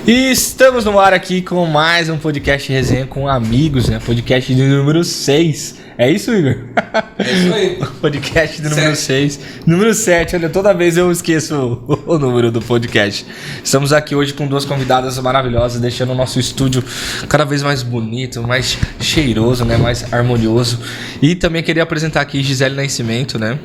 E estamos no ar aqui com mais um podcast resenha com amigos, né? Podcast de número 6. É isso, Igor? É isso aí. Podcast de número 6. Número 7, olha, toda vez eu esqueço o número do podcast. Estamos aqui hoje com duas convidadas maravilhosas, deixando o nosso estúdio cada vez mais bonito, mais cheiroso, né? Mais harmonioso. E também queria apresentar aqui Gisele Nascimento, né?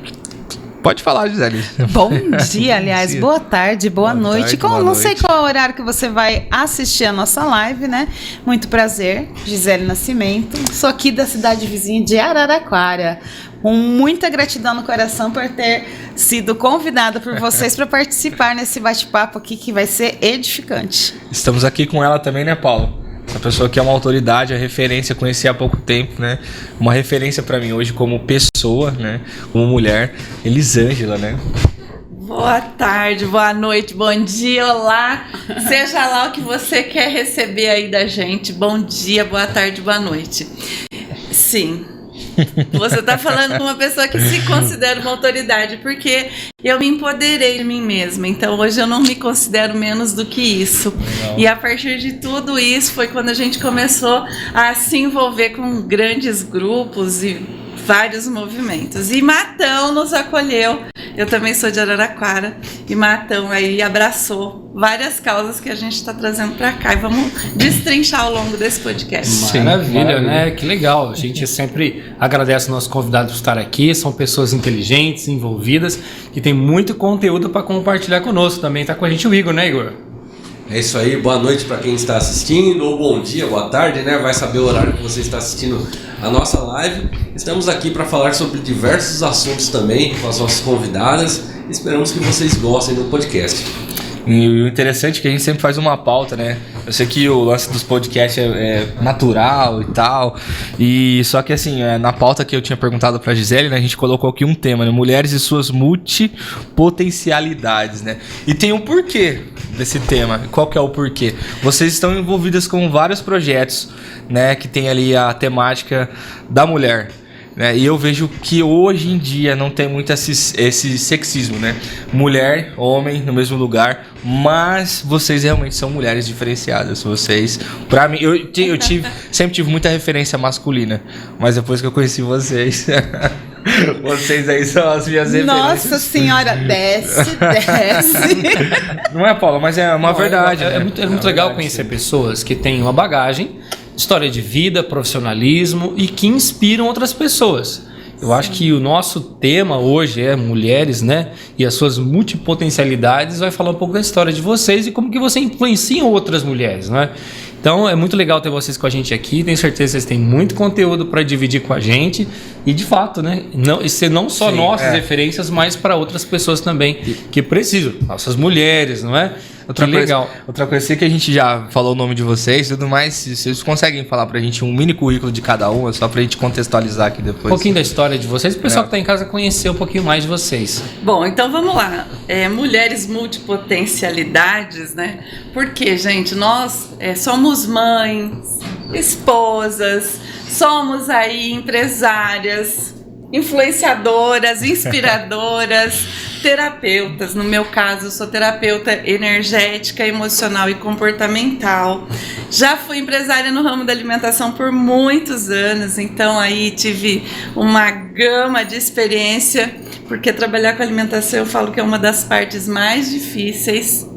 Pode falar, Gisele. Bom dia, aliás, boa tarde, boa noite. Não sei qual é o horário que você vai assistir a nossa live, né? Muito prazer, Gisele Nascimento. Sou aqui da cidade vizinha de Araraquara. Com muita gratidão no coração por ter sido convidada por vocês para participar nesse bate-papo aqui que vai ser edificante. Estamos aqui com ela também, né, Paulo? Essa pessoa que é uma autoridade, a referência, conheci há pouco tempo, né? Uma referência pra mim hoje como pessoa, né? Como mulher, Elisângela, né? Boa tarde, boa noite, bom dia, olá. Seja lá o que você quer receber aí da gente. Bom dia, boa tarde, boa noite. Sim. Você está falando com uma pessoa que se considera uma autoridade, porque eu me empoderei de mim mesma, então hoje eu não me considero menos do que isso. Legal. E a partir de tudo isso foi quando a gente começou a se envolver com grandes grupos e vários movimentos. E Matão nos acolheu. Eu também sou de Araraquara. E Matão aí abraçou várias causas que a gente está trazendo para cá. E vamos destrinchar ao longo desse podcast. Maravilha, né? Que legal. A gente sempre agradece os nossos convidados por estar aqui. São pessoas inteligentes, envolvidas, que tem muito conteúdo para compartilhar conosco. Também está com a gente o Igor, né, Igor? É isso aí, boa noite para quem está assistindo, ou bom dia, boa tarde, né? Vai saber o horário que você está assistindo a nossa live. Estamos aqui para falar sobre diversos assuntos também com as nossas convidadas. Esperamos que vocês gostem do podcast. E o interessante é que a gente sempre faz uma pauta, né? Eu sei que o lance dos podcasts é natural e tal. E só que assim, na pauta que eu tinha perguntado pra Gisele, né? A gente colocou aqui um tema, né? Mulheres e suas multipotencialidades, né? E tem um porquê desse tema. Qual que é o porquê? Vocês estão envolvidas com vários projetos, né? Que tem ali a temática da mulher. E eu vejo que hoje em dia não tem muito esse sexismo, né? Mulher, homem no mesmo lugar, mas vocês realmente são mulheres diferenciadas. Vocês, pra mim, sempre tive muita referência masculina, mas depois que eu conheci vocês, vocês aí são as minhas referências. Nossa senhora, desce. Não é, Paulo? Mas é uma verdade. É muito legal conhecer pessoas que têm uma bagagem, história de vida, profissionalismo e que inspiram outras pessoas. Eu acho que o nosso tema hoje é mulheres, né? E as suas multipotencialidades. Vai falar um pouco da história de vocês e como que você influencia outras mulheres, né? Então é muito legal ter vocês com a gente aqui. Tenho certeza que vocês têm muito conteúdo para dividir com a gente. E de fato, né? Ser não só nossas referências, mas para outras pessoas também que precisam. Nossas mulheres, não é? Outra coisa, sei que a gente já falou o nome de vocês e tudo mais. Se vocês conseguem falar pra gente um mini currículo de cada uma, só pra gente contextualizar aqui depois. Um pouquinho da história de vocês, o pessoal que tá em casa conhecer um pouquinho mais de vocês. Bom, então vamos lá. Mulheres multipotencialidades, né? Porque, gente, nós somos mães, esposas, somos aí empresárias, influenciadoras, inspiradoras, terapeutas. No meu caso, eu sou terapeuta energética, emocional e comportamental. Já fui empresária no ramo da alimentação por muitos anos, então aí tive uma gama de experiência, porque trabalhar com alimentação eu falo que é uma das partes mais difíceis,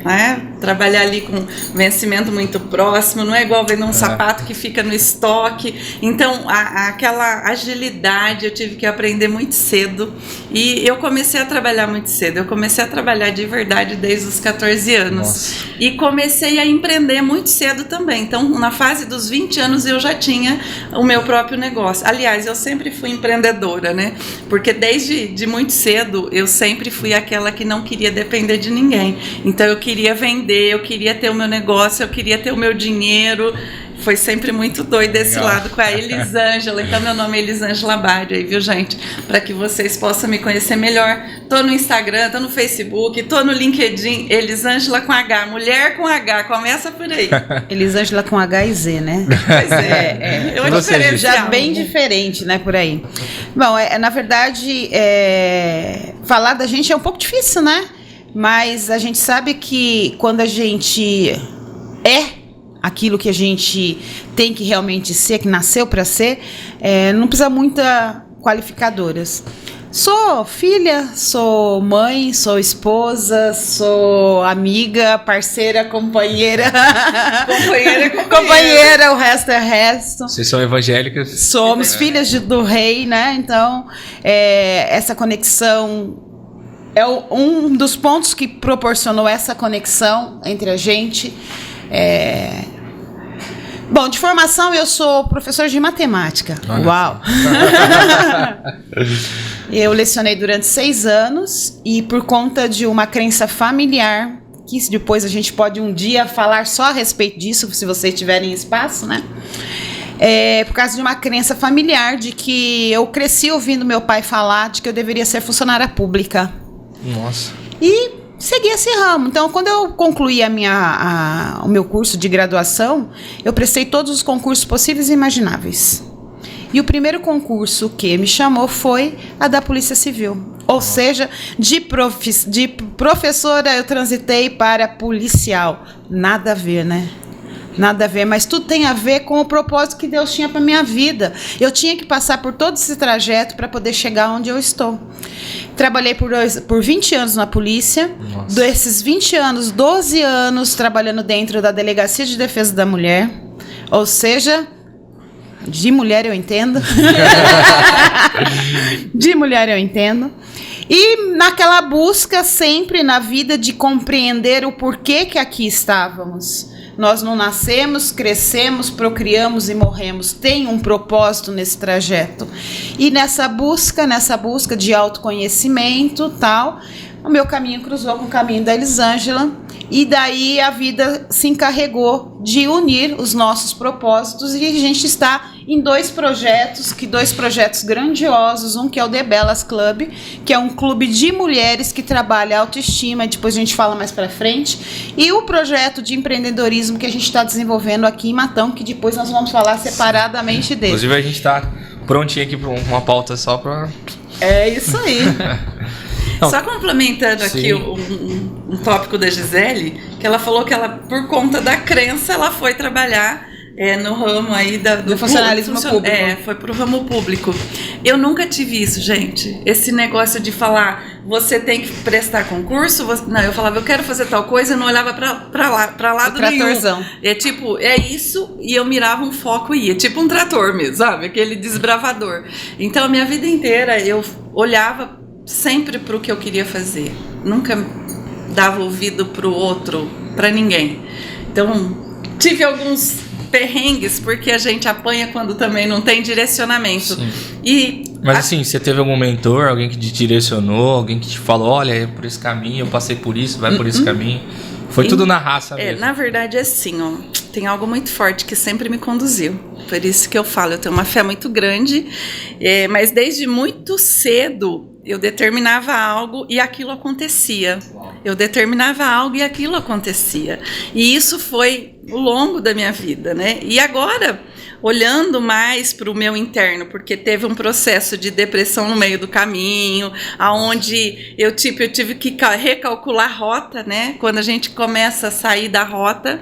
né? Trabalhar ali com vencimento muito próximo, não é igual vender um sapato que fica no estoque. Então, aquela agilidade eu tive que aprender muito cedo. E eu comecei a trabalhar muito cedo. Eu comecei a trabalhar de verdade desde os 14 anos. Nossa. E comecei a empreender muito cedo também. Então, na fase dos 20 anos, eu já tinha o meu próprio negócio. Aliás, eu sempre fui empreendedora, né? Porque desde muito cedo, eu sempre fui aquela que não queria depender de ninguém. Então, eu queria vender, eu queria ter o meu negócio, eu queria ter o meu dinheiro. Foi sempre muito doido esse lado com a Elisângela. Então, meu nome é Elisângela Badi, aí, viu, gente? Para que vocês possam me conhecer melhor. Tô no Instagram, tô no Facebook, tô no LinkedIn. Elisângela com H, mulher com H, começa por aí. Elisângela com H e Z, né? Pois é. Eu Você já bem diferente, né, por aí. Bom, na verdade, falar da gente é um pouco difícil, né? Mas a gente sabe que quando a gente aquilo que a gente tem que realmente ser, que nasceu para ser, não precisa muita qualificadoras. Sou filha, sou mãe, sou esposa, sou amiga, parceira, companheira. Companheira, o resto é resto. Vocês são evangélicas? Somos filhas do rei, né? Então, essa conexão é um dos pontos que proporcionou essa conexão entre a gente. Bom, de formação eu sou professor de matemática. Olha. Uau! Eu lecionei durante 6 anos e por conta de uma crença familiar, que depois a gente pode um dia falar só a respeito disso, se vocês tiverem espaço, né? Por causa de uma crença familiar de que eu cresci ouvindo meu pai falar de que eu deveria ser funcionária pública. Nossa. E segui esse ramo. Então, quando eu concluí o meu curso de graduação, eu prestei todos os concursos possíveis e imagináveis. E o primeiro concurso que me chamou foi a da Polícia Civil. Ou seja, de professora eu transitei para policial. Nada a ver, né? Nada a ver, mas tudo tem a ver com o propósito que Deus tinha para minha vida. Eu tinha que passar por todo esse trajeto para poder chegar onde eu estou. Trabalhei por 20 anos na polícia. Nossa. Desses 20 anos, 12 anos trabalhando dentro da Delegacia de Defesa da Mulher. Ou seja, de mulher eu entendo. De mulher eu entendo. E naquela busca sempre na vida de compreender o porquê que aqui estávamos. Nós não nascemos, crescemos, procriamos e morremos. Tem um propósito nesse trajeto. E nessa busca de autoconhecimento, tal, o meu caminho cruzou com o caminho da Elisângela. E daí a vida se encarregou de unir os nossos propósitos e a gente está em 2 projetos grandiosos, um que é o The Bellas Club, que é um clube de mulheres que trabalha autoestima, depois a gente fala mais pra frente, e o projeto de empreendedorismo que a gente está desenvolvendo aqui em Matão, que depois nós vamos falar separadamente dele. Inclusive a gente está prontinho aqui para uma pauta só para... É isso aí. Só complementando aqui um tópico da Gisele, que ela falou que ela, por conta da crença, ela foi trabalhar no ramo aí do funcionalismo público. Foi pro ramo público. Eu nunca tive isso, gente. Esse negócio de falar, você tem que prestar concurso. Não, eu falava, eu quero fazer tal coisa, eu não olhava pra lado nenhum. É isso, e eu mirava um foco e ia. Tipo um trator mesmo, sabe? Aquele desbravador. Então, a minha vida inteira, eu olhava sempre pro que eu queria fazer. Nunca dava ouvido pro outro, pra ninguém. Então, tive alguns perrengues, porque a gente apanha quando também não tem direcionamento. Mas assim, você teve algum mentor, alguém que te direcionou, alguém que te falou, olha, é por esse caminho, eu passei por isso, vai por esse caminho? Foi tudo na raça mesmo? Na verdade é assim, ó, tem algo muito forte que sempre me conduziu. Por isso que eu falo, eu tenho uma fé muito grande, mas desde muito cedo eu determinava algo e aquilo acontecia. Eu determinava algo e aquilo acontecia. E isso foi ao longo da minha vida, né? E agora, olhando mais para o meu interno, porque teve um processo de depressão no meio do caminho, aonde eu tive que recalcular a rota, né? Quando a gente começa a sair da rota,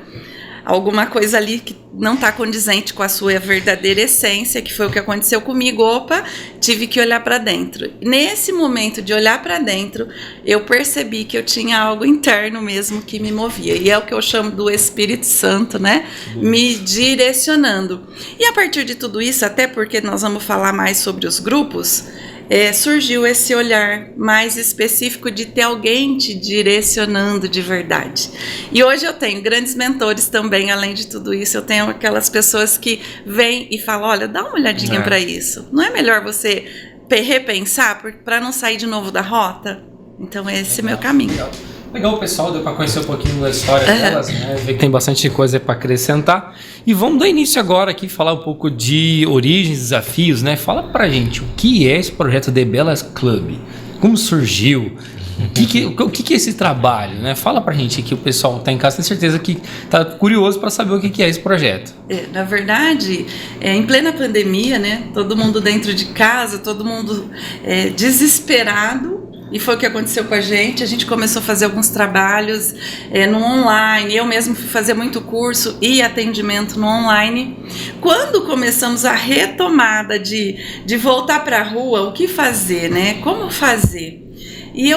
alguma coisa ali que não está condizente com a sua verdadeira essência, que foi o que aconteceu comigo. Opa, tive que olhar para dentro. Nesse momento de olhar para dentro, eu percebi que eu tinha algo interno mesmo que me movia. E é o que eu chamo do Espírito Santo, né? Me direcionando. E a partir de tudo isso, até porque nós vamos falar mais sobre os grupos, surgiu esse olhar mais específico de ter alguém te direcionando de verdade. E hoje eu tenho grandes mentores também, além de tudo isso, eu tenho aquelas pessoas que vêm e falam, olha, dá uma olhadinha para isso. Não é melhor você repensar para não sair de novo da rota? Então esse é meu caminho. Legal, pessoal, deu para conhecer um pouquinho da história delas, né? Ver que tem bastante coisa para acrescentar. E vamos dar início agora aqui, falar um pouco de origens, desafios, né? Fala pra gente, o que é esse projeto The Bellas Club? Como surgiu? O que é esse trabalho, né? Fala pra gente que o pessoal tá em casa, tem certeza que tá curioso para saber o que é esse projeto. Na verdade, em plena pandemia, né? Todo mundo dentro de casa, todo mundo desesperado. E foi o que aconteceu com a gente começou a fazer alguns trabalhos no online, eu mesmo fui fazer muito curso e atendimento no online. Quando começamos a retomada de voltar para a rua, o que fazer, né? Como fazer? E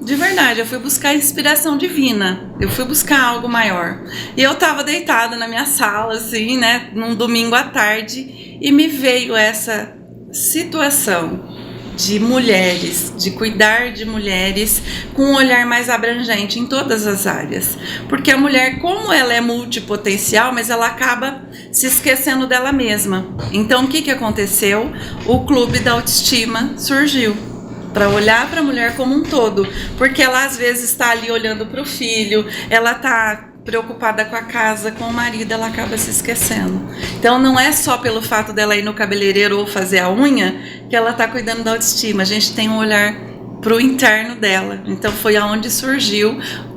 de verdade, eu fui buscar inspiração divina, eu fui buscar algo maior. E eu tava deitada na minha sala, assim, né, num domingo à tarde, e me veio essa situação de mulheres, de cuidar de mulheres com um olhar mais abrangente em todas as áreas. Porque a mulher, como ela é multipotencial, mas ela acaba se esquecendo dela mesma. Então, o que aconteceu? O Clube da Autoestima surgiu para olhar para a mulher como um todo, porque ela às vezes está ali olhando para o filho, ela está preocupada com a casa, com o marido, ela acaba se esquecendo. Então não é só pelo fato dela ir no cabeleireiro ou fazer a unha que ela está cuidando da autoestima, a gente tem um olhar para o interno dela. Então foi aonde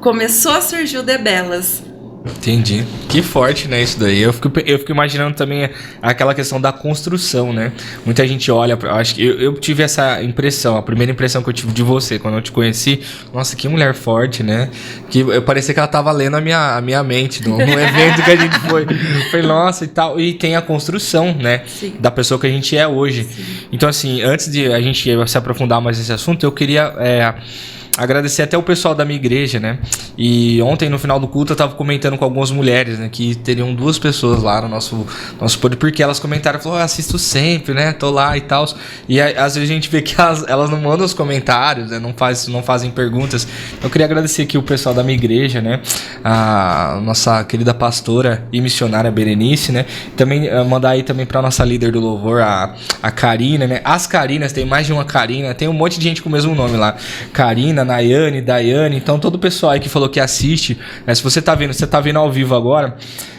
começou a surgir o Debelas. Entendi. Que forte, né, isso daí. Eu fico imaginando também aquela questão da construção, né? Muita gente olha, acho que eu tive essa impressão, a primeira impressão que eu tive de você quando eu te conheci, nossa, que mulher forte, né? Que eu parecia que ela tava lendo a minha mente no evento que a gente foi. Falei, nossa, e tal. E tem a construção, né? Sim. Da pessoa que a gente é hoje. Sim. Então, assim, antes de a gente se aprofundar mais nesse assunto, eu queria agradecer até o pessoal da minha igreja, né? E ontem, no final do culto, eu tava comentando com algumas mulheres, né? Que teriam 2 pessoas lá no nosso podcast, porque elas comentaram, falaram, assisto sempre, né? Tô lá e tal. E às vezes a gente vê que elas não mandam os comentários, né? Não fazem perguntas. Eu queria agradecer aqui o pessoal da minha igreja, né? A nossa querida pastora e missionária Berenice, né? Também mandar aí também pra nossa líder do louvor, a Karina, né? As Karinas, tem mais de uma Karina, tem um monte de gente com o mesmo nome lá. Karina, Nayane, Daiane, então todo o pessoal aí que falou que assiste, né, se você tá vendo ao vivo agora,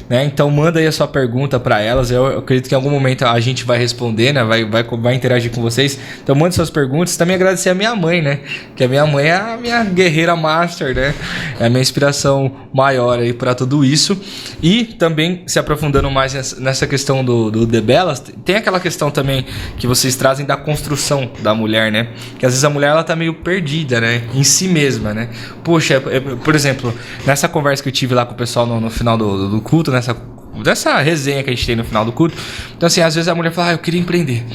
né, então manda aí a sua pergunta para elas, eu acredito que em algum momento a gente vai responder, né, vai interagir com vocês, então manda suas perguntas, também agradecer a minha mãe, né, que a minha mãe é a minha guerreira master, né, é a minha inspiração maior aí para tudo isso, e também se aprofundando mais nessa questão do Debelas, tem aquela questão também que vocês trazem da construção da mulher, né, que às vezes a mulher ela tá meio perdida, né, em si mesma, né, poxa, por exemplo, nessa conversa que eu tive lá com o pessoal no final do culto, dessa resenha que a gente tem no final do culto. Então, assim, às vezes a mulher fala, eu queria empreender.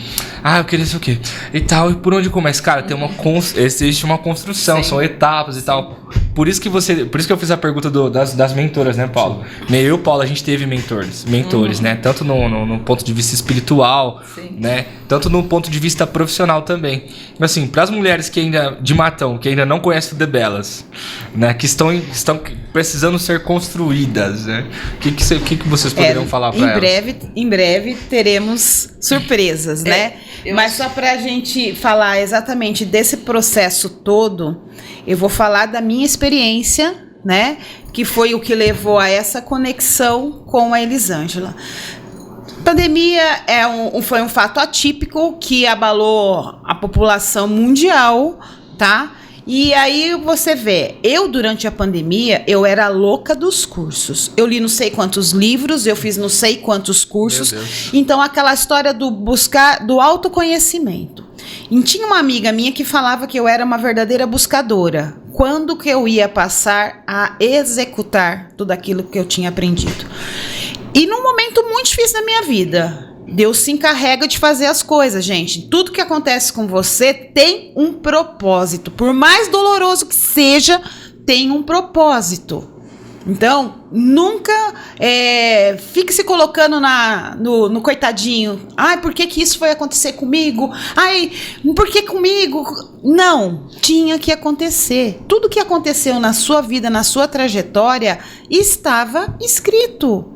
Eu queria isso aqui. E tal, e por onde começa? Cara, existe uma construção, sim, são etapas, sim, e tal. Por isso que eu fiz a pergunta das mentoras, né, Paulo? Eu e o Paulo, a gente teve mentores, né? Tanto no ponto de vista espiritual, sim, né? Tanto no ponto de vista profissional também. Mas, assim, para as mulheres que ainda, de matão, que ainda não conhecem o Debelas, né? Que estão precisando ser construídas, né? O que vocês poderiam falar para elas? Em breve teremos surpresas, né? Mas só para a gente falar exatamente desse processo todo, eu vou falar da minha experiência, né? Que foi o que levou a essa conexão com a Elisângela. Pandemia foi um fato atípico que abalou a população mundial, tá? E aí você vê, eu durante a pandemia, eu era louca dos cursos. Eu li não sei quantos livros, eu fiz não sei quantos cursos. Então aquela história do autoconhecimento. E tinha uma amiga minha que falava que eu era uma verdadeira buscadora. Quando que eu ia passar a executar tudo aquilo que eu tinha aprendido? E num momento muito difícil da minha vida, Deus se encarrega de fazer as coisas, gente. Tudo que acontece com você tem um propósito. Por mais doloroso que seja, tem um propósito. Então, nunca fique se colocando no coitadinho. Ai, por que isso foi acontecer comigo? Ai, por que comigo? Não, tinha que acontecer. Tudo que aconteceu na sua vida, na sua trajetória, estava escrito.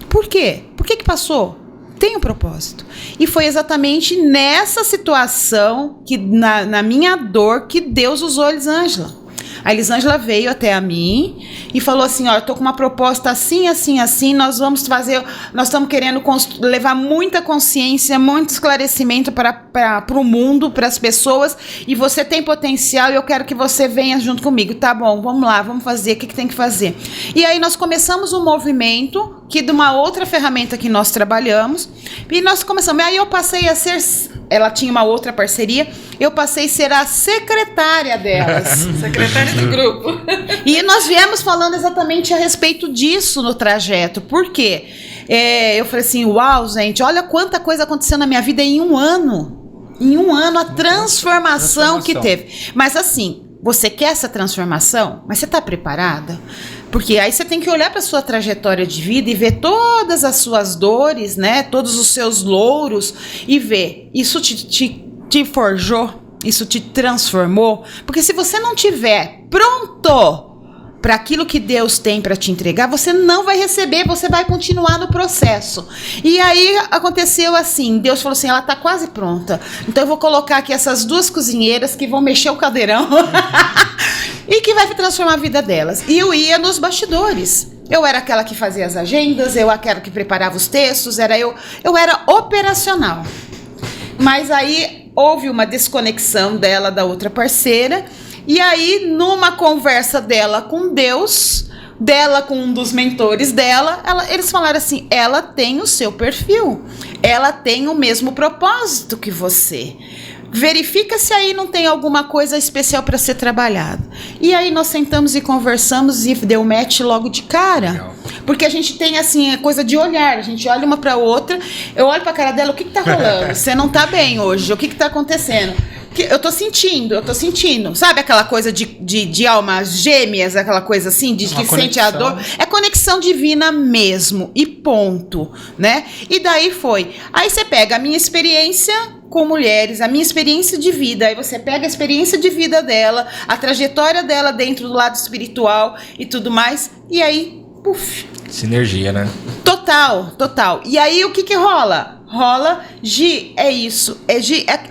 Por quê? Por que passou? Tem um propósito. E foi exatamente nessa situação, na minha dor, que Deus usou a Elisângela. A Elisângela veio até a mim e falou assim, eu tô com uma proposta assim, assim, assim, nós estamos querendo levar muita consciência, muito esclarecimento para o mundo, para as pessoas, e você tem potencial e eu quero que você venha junto comigo. Tá bom, vamos lá, vamos fazer, o que tem que fazer? E aí nós começamos um movimento, que de uma outra ferramenta que nós trabalhamos, e nós começamos, aí eu passei a ser ela tinha uma outra parceria, eu passei a ser a secretária delas. Secretária do grupo. E nós viemos falando exatamente a respeito disso no trajeto. Por quê? Eu falei assim, uau, gente, olha quanta coisa aconteceu na minha vida em um ano. Em um ano, a transformação que teve. Mas assim, você quer essa transformação? Mas você está preparada? Porque aí você tem que olhar para a sua trajetória de vida e ver todas as suas dores, né? Todos os seus louros e ver, isso te forjou? Isso te transformou? Porque se você não tiver pronto para aquilo que Deus tem para te entregar, você não vai receber, você vai continuar no processo. E aí aconteceu assim, Deus falou assim, ela está quase pronta. Então eu vou colocar aqui essas 2 cozinheiras que vão mexer o caldeirão e que vai transformar a vida delas. E eu ia nos bastidores. Eu era aquela que fazia as agendas, eu era aquela que preparava os textos, eu era operacional. Mas aí houve uma desconexão dela da outra parceira. E aí, numa conversa dela com Deus, dela com um dos mentores dela, eles falaram assim, ela tem o seu perfil, ela tem o mesmo propósito que você. Verifica se aí não tem alguma coisa especial para ser trabalhada. E aí nós sentamos e conversamos e deu match logo de cara. Legal. Porque a gente tem assim, a coisa de olhar, a gente olha uma para outra, eu olho para a cara dela, o que tá rolando? Você não tá bem hoje, o que tá acontecendo? Eu tô sentindo, sabe aquela coisa de almas gêmeas, aquela coisa assim, de que sente a dor? É conexão divina mesmo, e ponto, né? E daí foi. Aí você pega a minha experiência com mulheres, a minha experiência de vida, aí você pega a experiência de vida dela, a trajetória dela dentro do lado espiritual e tudo mais, e aí, puf. Sinergia, né? Total. E aí o que rola? Rola, Gi, é isso,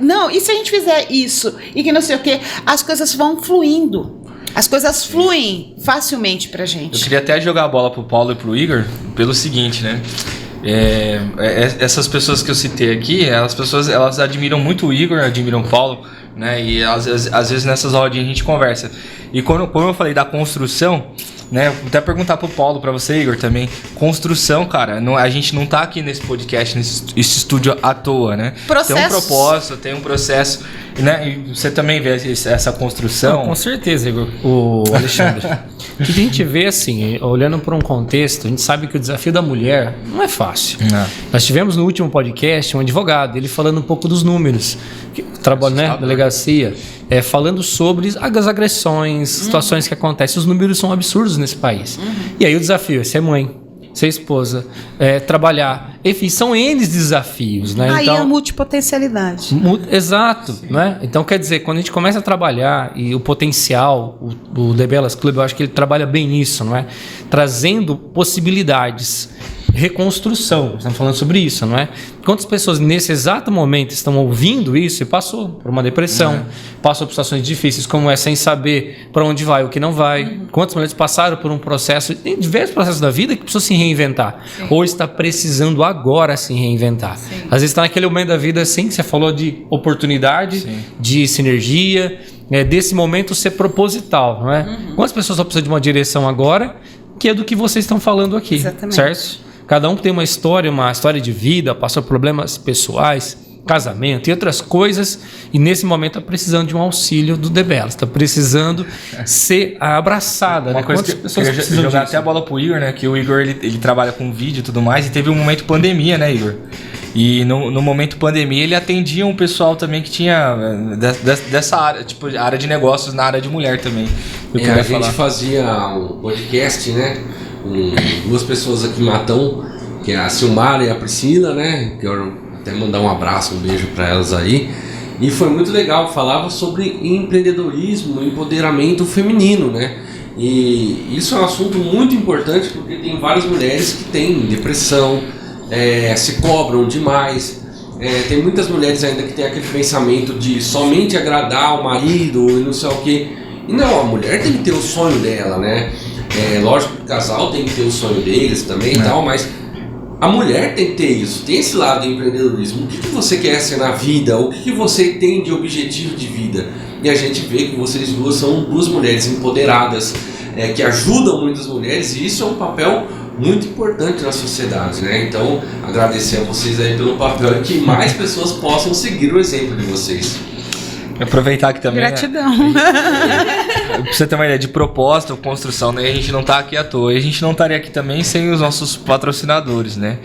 não, e se a gente fizer isso, e que não sei o que, as coisas vão fluindo, as coisas fluem facilmente pra gente. Eu queria até jogar a bola pro Paulo e pro Igor, pelo seguinte, né, essas pessoas que eu citei aqui, elas admiram muito o Igor, admiram o Paulo, né, e às vezes nessas rodinhas a gente conversa, e quando eu falei da construção, né, vou até perguntar pro Paulo, pra você, Igor, também. Construção, cara, a gente não tá aqui nesse podcast, nesse estúdio à toa, né? Tem um propósito, tem um processo, né? E você também vê essa construção? Não, com certeza, Igor, o Alexandre. O que a gente vê, assim, olhando para um contexto, a gente sabe que o desafio da mulher não é fácil. Não. Nós tivemos no último podcast um advogado, ele falando um pouco dos números, trabalho, né, delegacia, falando sobre as agressões, situações que acontecem. Os números são absurdos nesse país. E aí o desafio é ser mãe, ser esposa, trabalhar. Enfim, são N desafios, né? Aí então, a multipotencialidade. Exato, né? Então, quer dizer, quando a gente começa a trabalhar e o potencial, o The Bellas Club, eu acho que ele trabalha bem nisso, não é? Trazendo possibilidades, reconstrução, estamos falando sobre isso, não é? Quantas pessoas nesse exato momento estão ouvindo isso e passou por uma depressão, passou por situações difíceis como essa, sem saber para onde vai, o que não vai. Quantas mulheres passaram por um processo, tem diversos processos da vida que precisam se reinventar, ou está precisando agora se reinventar. Às vezes está naquele momento da vida assim, que você falou de oportunidade, de sinergia, desse momento ser proposital, não é? Quantas pessoas estão precisando de uma direção agora, que é do que vocês estão falando aqui, certo? Cada um tem uma história de vida, passou por problemas pessoais, casamento e outras coisas, e nesse momento está precisando de um auxílio do The Bellas, está precisando ser abraçada. Uma coisa que eu queria jogar até a bola pro Igor, né? Que o Igor ele trabalha com vídeo e tudo mais, e teve um momento pandemia, né, Igor? E no momento pandemia ele atendia um pessoal também que tinha dessa área, tipo área de negócios na área de mulher também. A gente fazia um podcast, né? Com 2 pessoas aqui em Matão, que é a Silmara e a Priscila, né? Quero até mandar um abraço, um beijo para elas aí. E foi muito legal, falava sobre empreendedorismo, empoderamento feminino, né? E isso é um assunto muito importante porque tem várias mulheres que têm depressão, se cobram demais. Tem muitas mulheres ainda que têm aquele pensamento de somente agradar o marido e não sei o quê. E não, a mulher tem que ter o sonho dela, né? Lógico que o casal tem que ter o sonho deles também e tal, mas a mulher tem que ter isso, tem esse lado do empreendedorismo. O que você quer ser na vida? O que você tem de objetivo de vida? E a gente vê que vocês duas são 2 mulheres empoderadas, que ajudam muitas mulheres, e isso é um papel muito importante na sociedade, né? Então, agradecer a vocês aí pelo papel e que mais pessoas possam seguir o exemplo de vocês. Aproveitar aqui também. Gratidão. Pra você ter uma ideia de propósito, construção, né? A gente não tá aqui à toa. E a gente não estaria aqui também sem os nossos patrocinadores, né?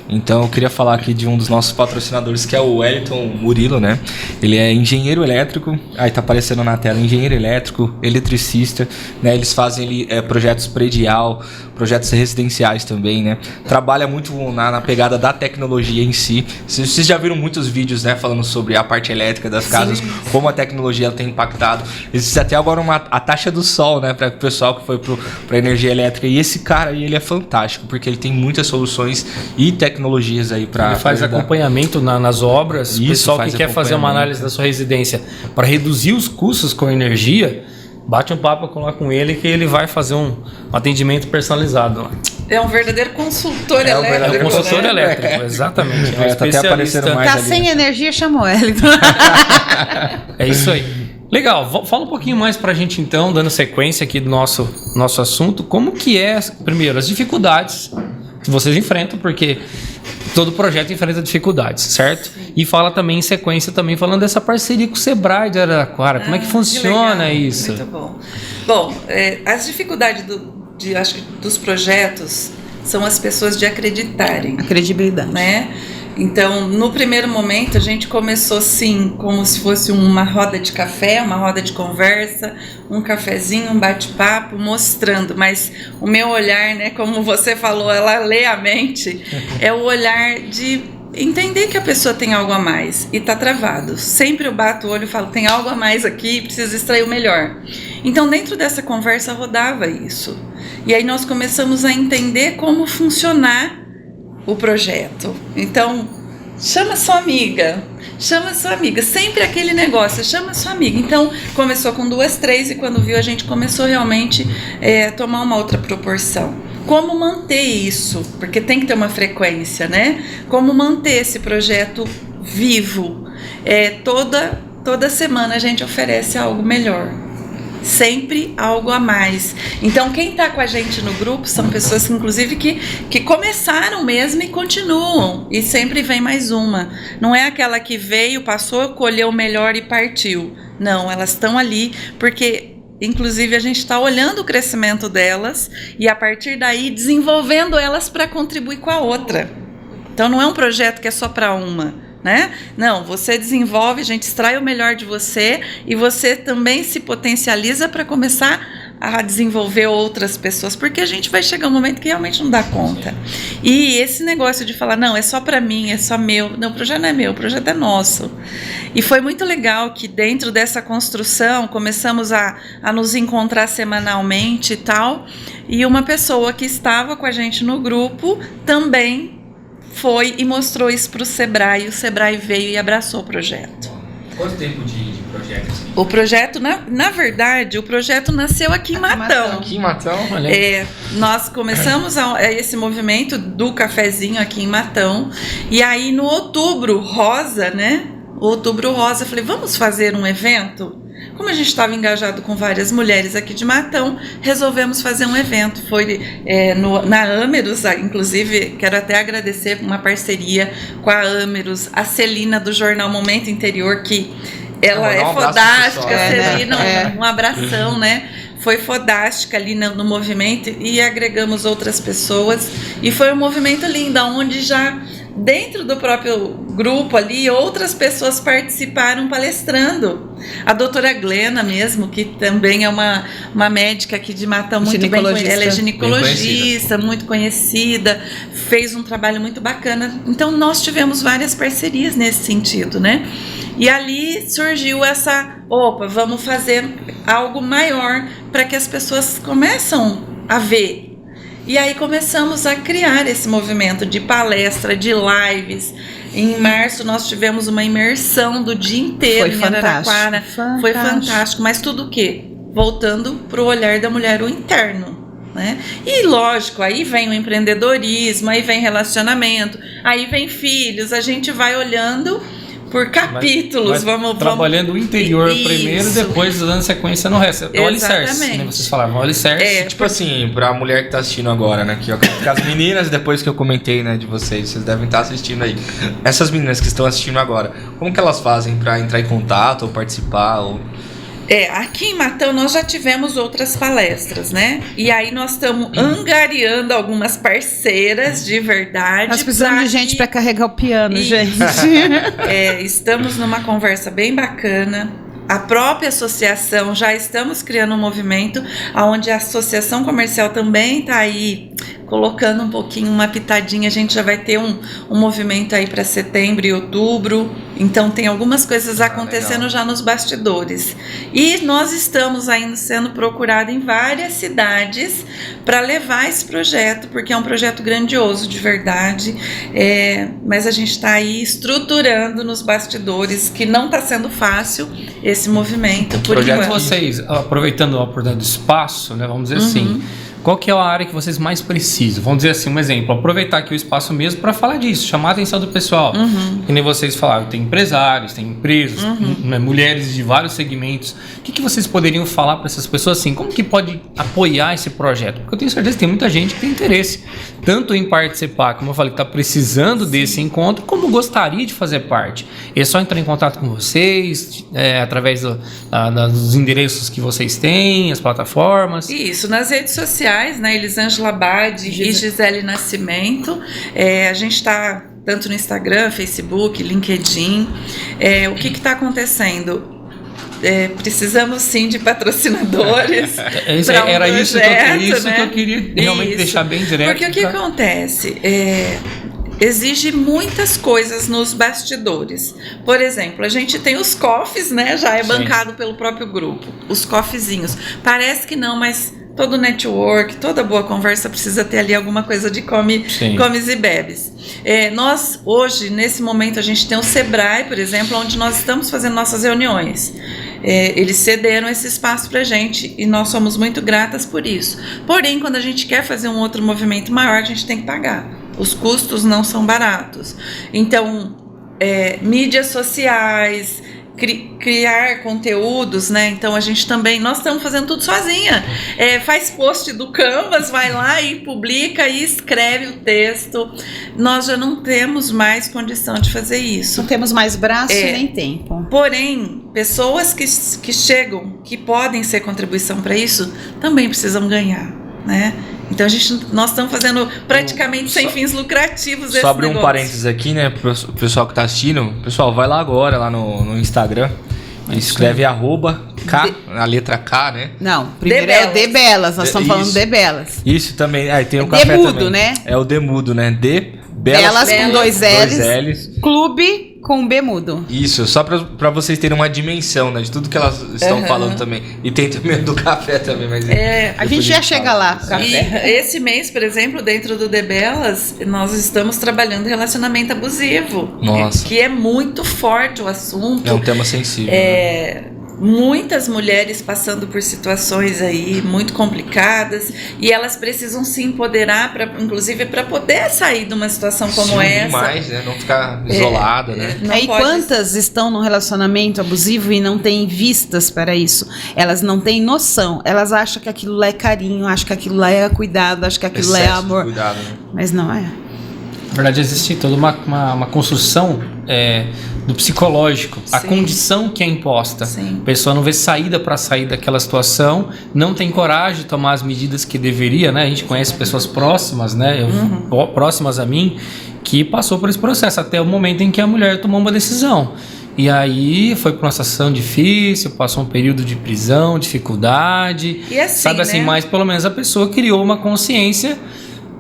Então eu queria falar aqui de um dos nossos patrocinadores, que é o Wellington Murilo, né? Ele é engenheiro elétrico, aí tá aparecendo na tela, engenheiro elétrico, eletricista, né? Eles fazem projetos predial, projetos residenciais também, né? Trabalha muito na pegada da tecnologia em si. Vocês já viram muitos vídeos, né? Falando sobre a parte elétrica das casas, como a tecnologia tem impactado. Existe até agora a taxa do sol, né? Para o pessoal que foi para energia elétrica. E esse cara aí, ele é fantástico, porque ele tem muitas soluções e tecnologias aí para... Ele faz acompanhamento nas obras. Isso, o pessoal que quer fazer uma análise da sua residência para reduzir os custos com energia, bate um papo com ele que ele vai fazer um atendimento personalizado. É um verdadeiro consultor É um elétrico. consultor elétrico, exatamente. É um Tá até aparecendo mais Tá ali, sem né? energia, chamou ele. É isso aí. Legal, fala um pouquinho mais pra gente então, dando sequência aqui do nosso assunto, como que é, primeiro, as dificuldades que vocês enfrentam, porque todo projeto enfrenta dificuldades, certo? E fala também em sequência, também falando dessa parceria com o Sebrae de Araraquara, como é que funciona legal. isso? Muito bom. Bom, as dificuldades acho que dos projetos são as pessoas de acreditarem. A credibilidade. Né? Então, no primeiro momento, a gente começou sim, como se fosse uma roda de café, uma roda de conversa, um cafezinho, um bate-papo, mostrando. Mas o meu olhar, né, como você falou, ela lê a mente, é o olhar de entender que a pessoa tem algo a mais e tá travado. Sempre eu bato o olho e falo, tem algo a mais aqui, preciso extrair o melhor. Então, dentro dessa conversa rodava isso. E aí nós começamos a entender como funcionar o projeto. Então, chama sua amiga, sempre aquele negócio, chama sua amiga. Então, começou com 2, 3 e quando viu a gente começou realmente a tomar uma outra proporção. Como manter isso? Porque tem que ter uma frequência, né? Como manter esse projeto vivo? Toda semana a gente oferece algo melhor. Sempre algo a mais. Então, quem está com a gente no grupo são pessoas, inclusive, que começaram mesmo e continuam. E sempre vem mais uma. Não é aquela que veio, passou, colheu o melhor e partiu. Não, elas estão ali porque, inclusive, a gente está olhando o crescimento delas e, a partir daí, desenvolvendo elas para contribuir com a outra. Então, não é um projeto que é só para uma. Né? Não, você desenvolve, a gente extrai o melhor de você e você também se potencializa para começar a desenvolver outras pessoas, porque a gente vai chegar um momento que realmente não dá conta. E esse negócio de falar, não, é só para mim, é só meu. Não, o projeto não é meu, o projeto é nosso. E foi muito legal que dentro dessa construção começamos a nos encontrar semanalmente e tal, e uma pessoa que estava com a gente no grupo também foi e mostrou isso para o Sebrae, e o Sebrae veio e abraçou o projeto. Quanto tempo de projeto? Assim? O projeto, na verdade, o projeto nasceu aqui em Matão. Aqui em Matão? Nós começamos esse movimento do cafezinho aqui em Matão, e aí no Outubro Rosa, né? Outubro Rosa, eu falei, vamos fazer um evento? Como a gente estava engajado com várias mulheres aqui de Matão, resolvemos fazer um evento. Foi na Âmeros, inclusive, quero até agradecer uma parceria com a Âmeros, a Celina do jornal Momento Interior, que ela é fodástica, Celina, um abração, né? Foi fodástica ali no movimento e agregamos outras pessoas. E foi um movimento lindo, onde já dentro do próprio grupo ali, outras pessoas participaram palestrando. A doutora Glena mesmo, que também é uma médica aqui de Matão, muito bem conhecida. Ela é ginecologista, muito conhecida, fez um trabalho muito bacana. Então, nós tivemos várias parcerias nesse sentido, né? E ali surgiu vamos fazer algo maior para que as pessoas começam a ver. E aí começamos a criar esse movimento de palestra, de lives. Em março nós tivemos uma imersão do dia inteiro em Araraquara. Foi fantástico. Mas tudo o quê? Voltando para o olhar da mulher, o interno. Né? E lógico, aí vem o empreendedorismo, aí vem relacionamento, aí vem filhos. A gente vai olhando por capítulos. Vamos trabalhando o interior Isso. primeiro, depois dando sequência no resto. É o alicerce, né? Vocês falavam, o alicerce. Tipo assim, pra mulher que tá assistindo agora, né? Que as meninas, depois que eu comentei, né, de vocês devem estar assistindo aí. Essas meninas que estão assistindo agora, como que elas fazem pra entrar em contato ou participar? Aqui em Matão nós já tivemos outras palestras, né? E aí nós estamos angariando algumas parceiras de verdade. Nós precisamos de gente para carregar o piano, gente. Estamos numa conversa bem bacana. A própria associação, já estamos criando um movimento onde a associação comercial também está aí colocando um pouquinho, uma pitadinha. A gente já vai ter um movimento aí para setembro e outubro. Então tem algumas coisas acontecendo legal. Já nos bastidores. E nós estamos ainda sendo procurados em várias cidades para levar esse projeto, porque é um projeto grandioso de verdade. Mas a gente está aí estruturando nos bastidores, que não está sendo fácil esse movimento. Por enquanto. Vocês, aproveitando a oportunidade do espaço, né, vamos dizer assim, qual que é a área que vocês mais precisam? Vamos dizer assim, um exemplo, aproveitar aqui o espaço mesmo para falar disso, chamar a atenção do pessoal. Que nem vocês falaram, tem empresários, tem empresas, mulheres de vários segmentos. O que vocês poderiam falar para essas pessoas assim? Como que pode apoiar esse projeto? Porque eu tenho certeza que tem muita gente que tem interesse, tanto em participar, como eu falei, que está precisando desse encontro, como gostaria de fazer parte. É só entrar em contato com vocês, através dos endereços que vocês têm, as plataformas. Isso, nas redes sociais, né, Elisângela Abad e Gisele Nascimento. A gente está tanto no Instagram, Facebook, LinkedIn. O que está acontecendo? Precisamos sim de patrocinadores. Era isso que eu queria realmente deixar bem direto. Porque o que acontece? Exige muitas coisas nos bastidores. Por exemplo, a gente tem os COFs, né? Já é bancado pelo próprio grupo. Os COFzinhos. Parece que não, mas todo network, toda boa conversa precisa ter ali alguma coisa de comes e bebes. Nós, hoje, nesse momento, a gente tem o Sebrae, por exemplo, onde nós estamos fazendo nossas reuniões. Eles cederam esse espaço pra gente e nós somos muito gratas por isso. Porém, quando a gente quer fazer um outro movimento maior, a gente tem que pagar. Os custos não são baratos. Então, mídias sociais, criar conteúdos, né? Então a gente também, nós estamos fazendo tudo sozinha. Faz post do Canvas, vai lá e publica e escreve o texto. Nós já não temos mais condição de fazer isso. Não temos mais braço nem tempo. Porém, pessoas que chegam, que podem ser contribuição para isso, também precisam ganhar, né? Então nós estamos fazendo praticamente sem fins lucrativos esse negócio. Só abrir um parênteses aqui, né, pro pessoal que tá assistindo. Pessoal, vai lá agora, lá no Instagram. Escreve @K, a letra K, né? Não, primeiro é o Debelas, nós estamos falando Debelas. Isso também, tem o café Demudo, também. Né? É o Demudo, né? Belas com dois L's. Clube com B mudo. Isso, só pra vocês terem uma dimensão, né, de tudo que elas estão falando também. E tem também do café também, mas... a gente já chega lá, café. E esse mês, por exemplo, dentro do Debelas, nós estamos trabalhando relacionamento abusivo. Nossa. Que é muito forte o assunto. É um tema sensível, né? Muitas mulheres passando por situações aí muito complicadas e elas precisam se empoderar, inclusive para poder sair de uma situação como essa. Demais, né? Não ficar isolada, né? E quantas estão num relacionamento abusivo e não têm vistas para isso? Elas não têm noção. Elas acham que aquilo lá é carinho, acham que aquilo lá é cuidado, acham que aquilo lá é amor. Cuidado, né? Mas não é. Na verdade, existe toda uma construção do psicológico, a condição que é imposta. Sim. A pessoa não vê saída para sair daquela situação, não tem coragem de tomar as medidas que deveria, né? A gente conhece pessoas próximas, né? Próximas a mim, que passou por esse processo, até o momento em que a mulher tomou uma decisão. E aí foi para uma situação difícil, passou um período de prisão, dificuldade. E assim, sabe assim, né? mas pelo menos a pessoa criou uma consciência,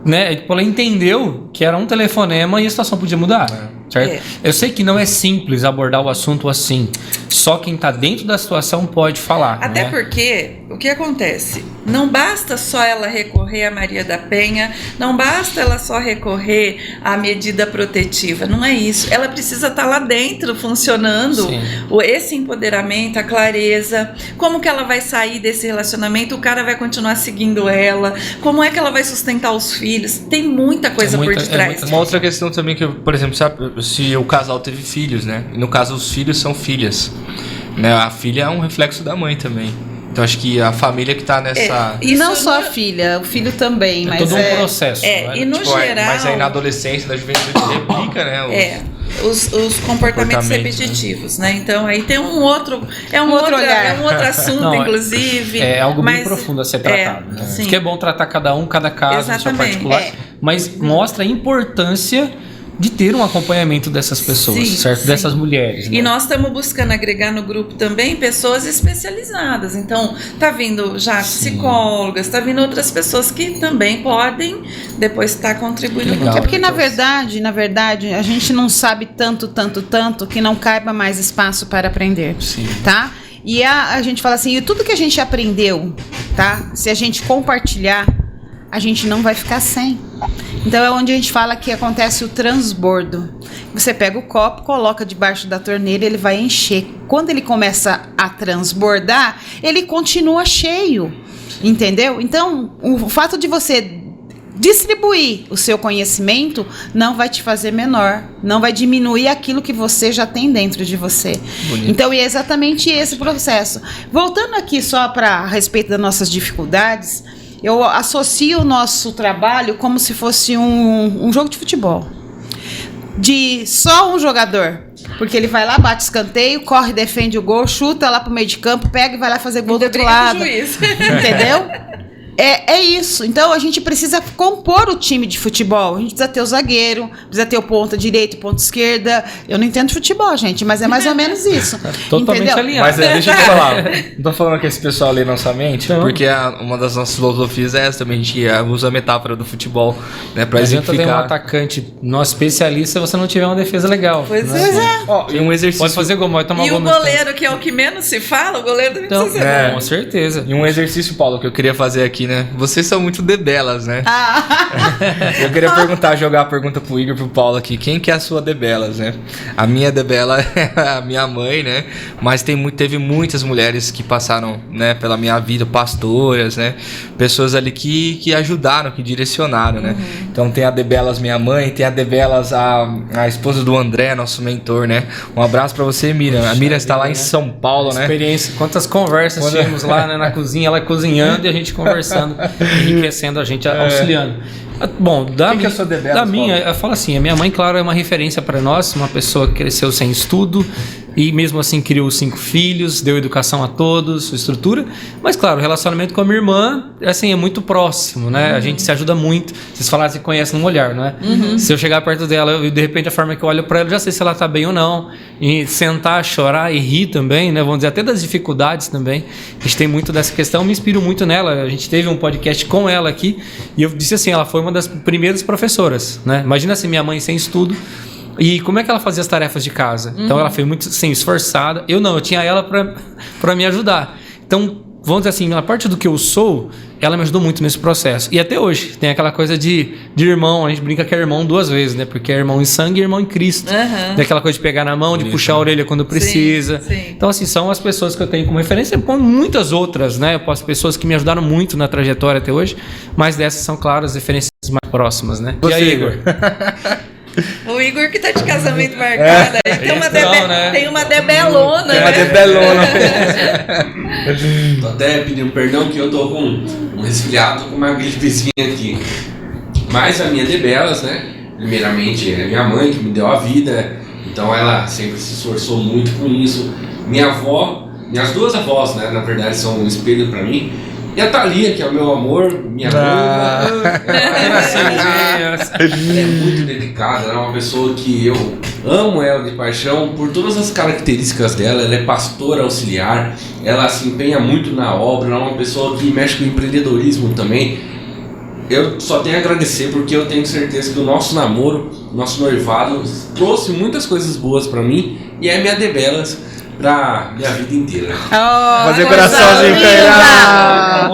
né? Tipo, ela entendeu que era um telefonema e a situação podia mudar, certo? Eu sei que não é simples abordar o assunto assim. Só quem está dentro da situação pode falar. Até né? porque o que acontece? Não basta só ela recorrer à Maria da Penha, não basta ela só recorrer à medida protetiva, não é isso. Ela precisa estar lá dentro funcionando, esse empoderamento, a clareza, como que ela vai sair desse relacionamento, o cara vai continuar seguindo ela, como é que ela vai sustentar os filhos, tem muita coisa por detrás. Uma outra questão também que, por exemplo, sabe, se o casal teve filhos, né? E no caso os filhos são filhas, né? A filha é um reflexo da mãe também. Então acho que a família que tá nessa... E não só a filha, o filho também. Mas todo um processo. E no geral... Mas aí na adolescência, na juventude, replica, né? Os comportamentos repetitivos, né? Então aí tem um outro olhar. É um outro assunto, não, inclusive. É algo bem profundo a ser tratado. Né? Porque é bom tratar cada caso no seu particular. Mas mostra a importância de ter um acompanhamento dessas pessoas, certo? Sim. Dessas mulheres. Né? E nós estamos buscando agregar no grupo também pessoas especializadas. Então, tá vindo já psicólogas, tá vindo outras pessoas que também podem depois estar contribuindo. É porque, na verdade, a gente não sabe tanto que não caiba mais espaço para aprender, tá? E a gente fala assim, e tudo que a gente aprendeu, tá? Se a gente compartilhar, a gente não vai ficar sem. Então é onde a gente fala que acontece o transbordo. Você pega o copo, coloca debaixo da torneira, ele vai encher. Quando ele começa a transbordar, ele continua cheio, entendeu? Então, o fato de você distribuir o seu conhecimento não vai te fazer menor, não vai diminuir aquilo que você já tem dentro de você. Bonito. Então, é exatamente esse processo. Voltando aqui só a respeito das nossas dificuldades, eu associo o nosso trabalho como se fosse um jogo de futebol. De só um jogador. Porque ele vai lá, bate escanteio, corre, defende o gol, chuta lá pro meio de campo, pega e vai lá fazer gol do outro lado. Entendeu? É isso. Então a gente precisa compor o time de futebol. A gente precisa ter o zagueiro, precisa ter o ponta direita, ponta esquerda. Eu não entendo futebol, gente, mas é mais ou menos isso. Totalmente alinhado. Mas deixa eu te falar. Não tô falando que esse pessoal lê nossa mente, porque uma das nossas filosofias é essa também. A gente usa a metáfora do futebol, né, pra exemplificar. Tem um atacante nosso especialista se você não tiver uma defesa legal. Pois né? É. E um exercício. Pode fazer gol, pode tomar gol. E o goleiro, que é o que menos se fala, o goleiro também precisa ser. Com certeza. E um exercício, Paulo, que eu queria fazer aqui, né? Vocês são muito debelas, né? Eu queria jogar a pergunta pro Igor e pro Paulo aqui. Quem que é a sua debelas, né? A minha debela é a minha mãe, né? Mas teve muitas mulheres que passaram, né, pela minha vida, pastoras, né? Pessoas ali que ajudaram, que direcionaram, né? Então tem a debelas minha mãe, tem a debelas a esposa do André, nosso mentor, né? Um abraço pra você, Miriam. A Miriam está lá em São Paulo, né? Experiência. Quantas conversas tínhamos lá, né, na cozinha, ela cozinhando e a gente conversando, enriquecendo a gente, auxiliando. Bom, da minha, eu falo assim, a minha mãe, claro, é uma referência para nós, uma pessoa que cresceu sem estudo e mesmo assim criou 5 filhos, deu educação a todos, sua estrutura, mas claro, o relacionamento com a minha irmã, assim, é muito próximo, né? A gente se ajuda muito. Vocês falaram que se conhecem num olhar, não é? Se eu chegar perto dela e de repente a forma que eu olho para ela, eu já sei se ela tá bem ou não, e sentar, chorar e rir também, né? Vamos dizer, até das dificuldades também. A gente tem muito dessa questão, me inspiro muito nela. A gente teve um podcast com ela aqui e eu disse assim, ela foi uma das primeiras professoras, né? Imagina assim, minha mãe sem estudo. E como é que ela fazia as tarefas de casa? Então ela foi muito assim, esforçada. Eu tinha ela para me ajudar. Então, vamos dizer assim, a parte do que eu sou, ela me ajudou muito nesse processo. E até hoje, tem aquela coisa de irmão, a gente brinca que é irmão 2 vezes, né? Porque é irmão em sangue e irmão em Cristo. Tem aquela coisa de pegar na mão, de puxar a orelha quando precisa. Sim. Então, assim, são as pessoas que eu tenho como referência, com muitas outras, né? Eu posso pessoas que me ajudaram muito na trajetória até hoje, mas dessas são, claro, as referências mais próximas, né? Você, e aí, Igor? O Igor que tá de casamento marcado. Tem uma debelona. Tem uma debelona. Tô até pedindo perdão que eu tô com um resfriado, com uma gripezinha aqui. Mas a minha debelas, né? Primeiramente é minha mãe que me deu a vida. Então ela sempre se esforçou muito com isso. Minha avó, minhas 2 avós, né? Na verdade são um espelho pra mim. E a Thalia, que é o meu amor, minha noiva. Ela é muito dedicada, ela é uma pessoa que eu amo ela de paixão por todas as características dela. Ela é pastora auxiliar, ela se empenha muito na obra, ela é uma pessoa que mexe com empreendedorismo também. Eu só tenho a agradecer porque eu tenho certeza que o nosso namoro, nosso noivado, trouxe muitas coisas boas pra mim e é minha debelas. pra minha vida inteira. Oh, Fazer coisa coraçãozinho linda!